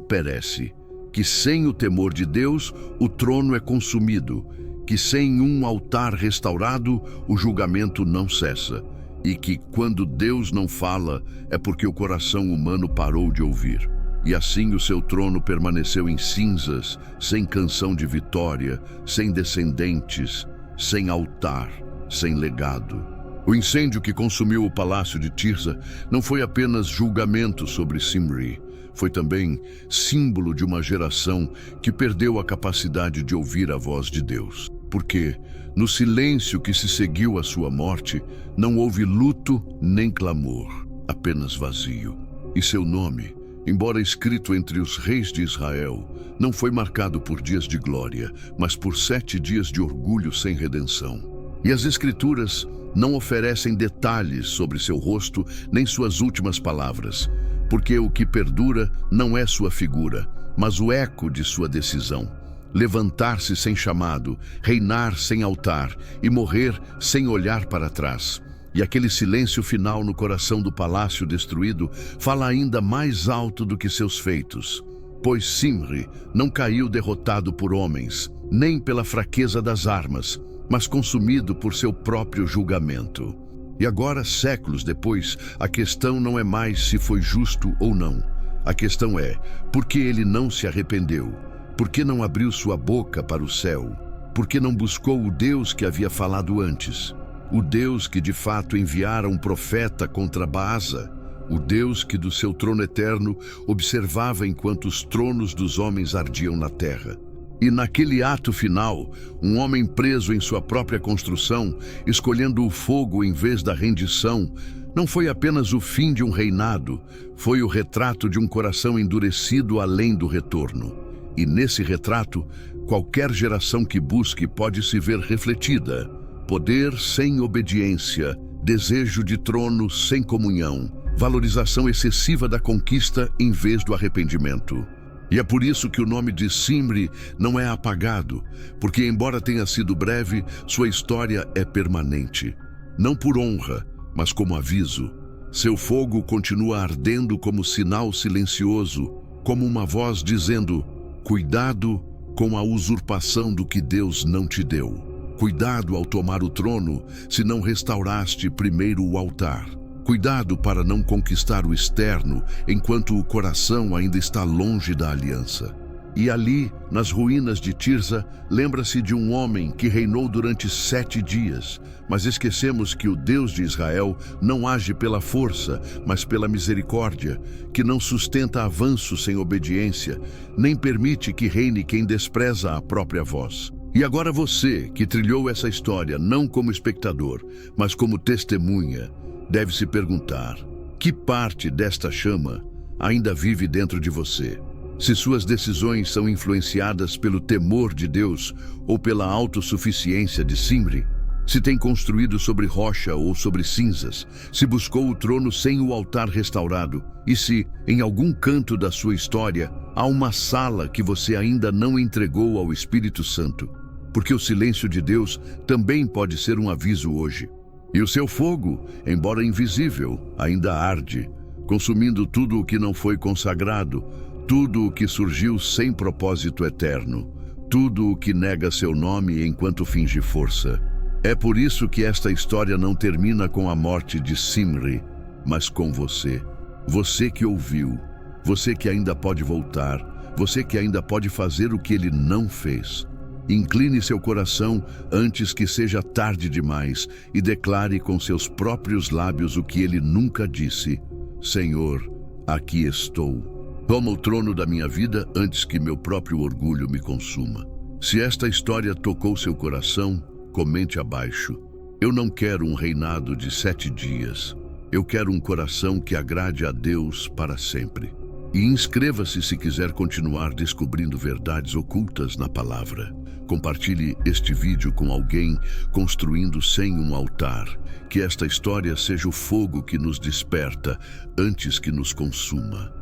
perece, que sem o temor de Deus o trono é consumido, que sem um altar restaurado o julgamento não cessa, e que quando Deus não fala é porque o coração humano parou de ouvir. E assim o seu trono permaneceu em cinzas, sem canção de vitória, sem descendentes, sem altar, sem legado. O incêndio que consumiu o palácio de Tirza não foi apenas julgamento sobre Simri, foi também símbolo de uma geração que perdeu a capacidade de ouvir a voz de Deus. Porque, no silêncio que se seguiu à sua morte, não houve luto nem clamor, apenas vazio. E seu nome, embora escrito entre os reis de Israel, não foi marcado por dias de glória, mas por 7 dias de orgulho sem redenção. E as Escrituras não oferecem detalhes sobre seu rosto nem suas últimas palavras, porque o que perdura não é sua figura, mas o eco de sua decisão. Levantar-se sem chamado, reinar sem altar e morrer sem olhar para trás. E aquele silêncio final no coração do palácio destruído fala ainda mais alto do que seus feitos. Pois Simri não caiu derrotado por homens, nem pela fraqueza das armas, mas consumido por seu próprio julgamento. E agora, séculos depois, a questão não é mais se foi justo ou não. A questão é, por que ele não se arrependeu? Por que não abriu sua boca para o céu? Por que não buscou o Deus que havia falado antes? O Deus que de fato enviara um profeta contra Baasa? O Deus que do seu trono eterno observava enquanto os tronos dos homens ardiam na terra? E naquele ato final, um homem preso em sua própria construção, escolhendo o fogo em vez da rendição, não foi apenas o fim de um reinado, foi o retrato de um coração endurecido além do retorno. E nesse retrato, qualquer geração que busque pode se ver refletida. Poder sem obediência, desejo de trono sem comunhão, valorização excessiva da conquista em vez do arrependimento. E é por isso que o nome de Simri não é apagado, porque embora tenha sido breve, sua história é permanente. Não por honra, mas como aviso. Seu fogo continua ardendo como sinal silencioso, como uma voz dizendo: cuidado com a usurpação do que Deus não te deu. Cuidado ao tomar o trono, se não restauraste primeiro o altar. Cuidado para não conquistar o externo, enquanto o coração ainda está longe da aliança. E ali, nas ruínas de Tirza, lembra-se de um homem que reinou durante 7 dias. Mas esquecemos que o Deus de Israel não age pela força, mas pela misericórdia, que não sustenta avanço sem obediência, nem permite que reine quem despreza a própria voz. E agora você, que trilhou essa história não como espectador, mas como testemunha, deve se perguntar: que parte desta chama ainda vive dentro de você? Se suas decisões são influenciadas pelo temor de Deus ou pela autossuficiência de Simri, se tem construído sobre rocha ou sobre cinzas, se buscou o trono sem o altar restaurado, e se, em algum canto da sua história, há uma sala que você ainda não entregou ao Espírito Santo, porque o silêncio de Deus também pode ser um aviso hoje. E o seu fogo, embora invisível, ainda arde, consumindo tudo o que não foi consagrado, tudo o que surgiu sem propósito eterno, tudo o que nega seu nome enquanto finge força. É por isso que esta história não termina com a morte de Simri, mas com você. Você que ouviu, você que ainda pode voltar, você que ainda pode fazer o que ele não fez. Incline seu coração antes que seja tarde demais e declare com seus próprios lábios o que ele nunca disse: Senhor, aqui estou. Toma o trono da minha vida antes que meu próprio orgulho me consuma. Se esta história tocou seu coração, comente abaixo. Eu não quero um reinado de 7 dias. Eu quero um coração que agrade a Deus para sempre. E inscreva-se se quiser continuar descobrindo verdades ocultas na palavra. Compartilhe este vídeo com alguém construindo sem um altar. Que esta história seja o fogo que nos desperta antes que nos consuma.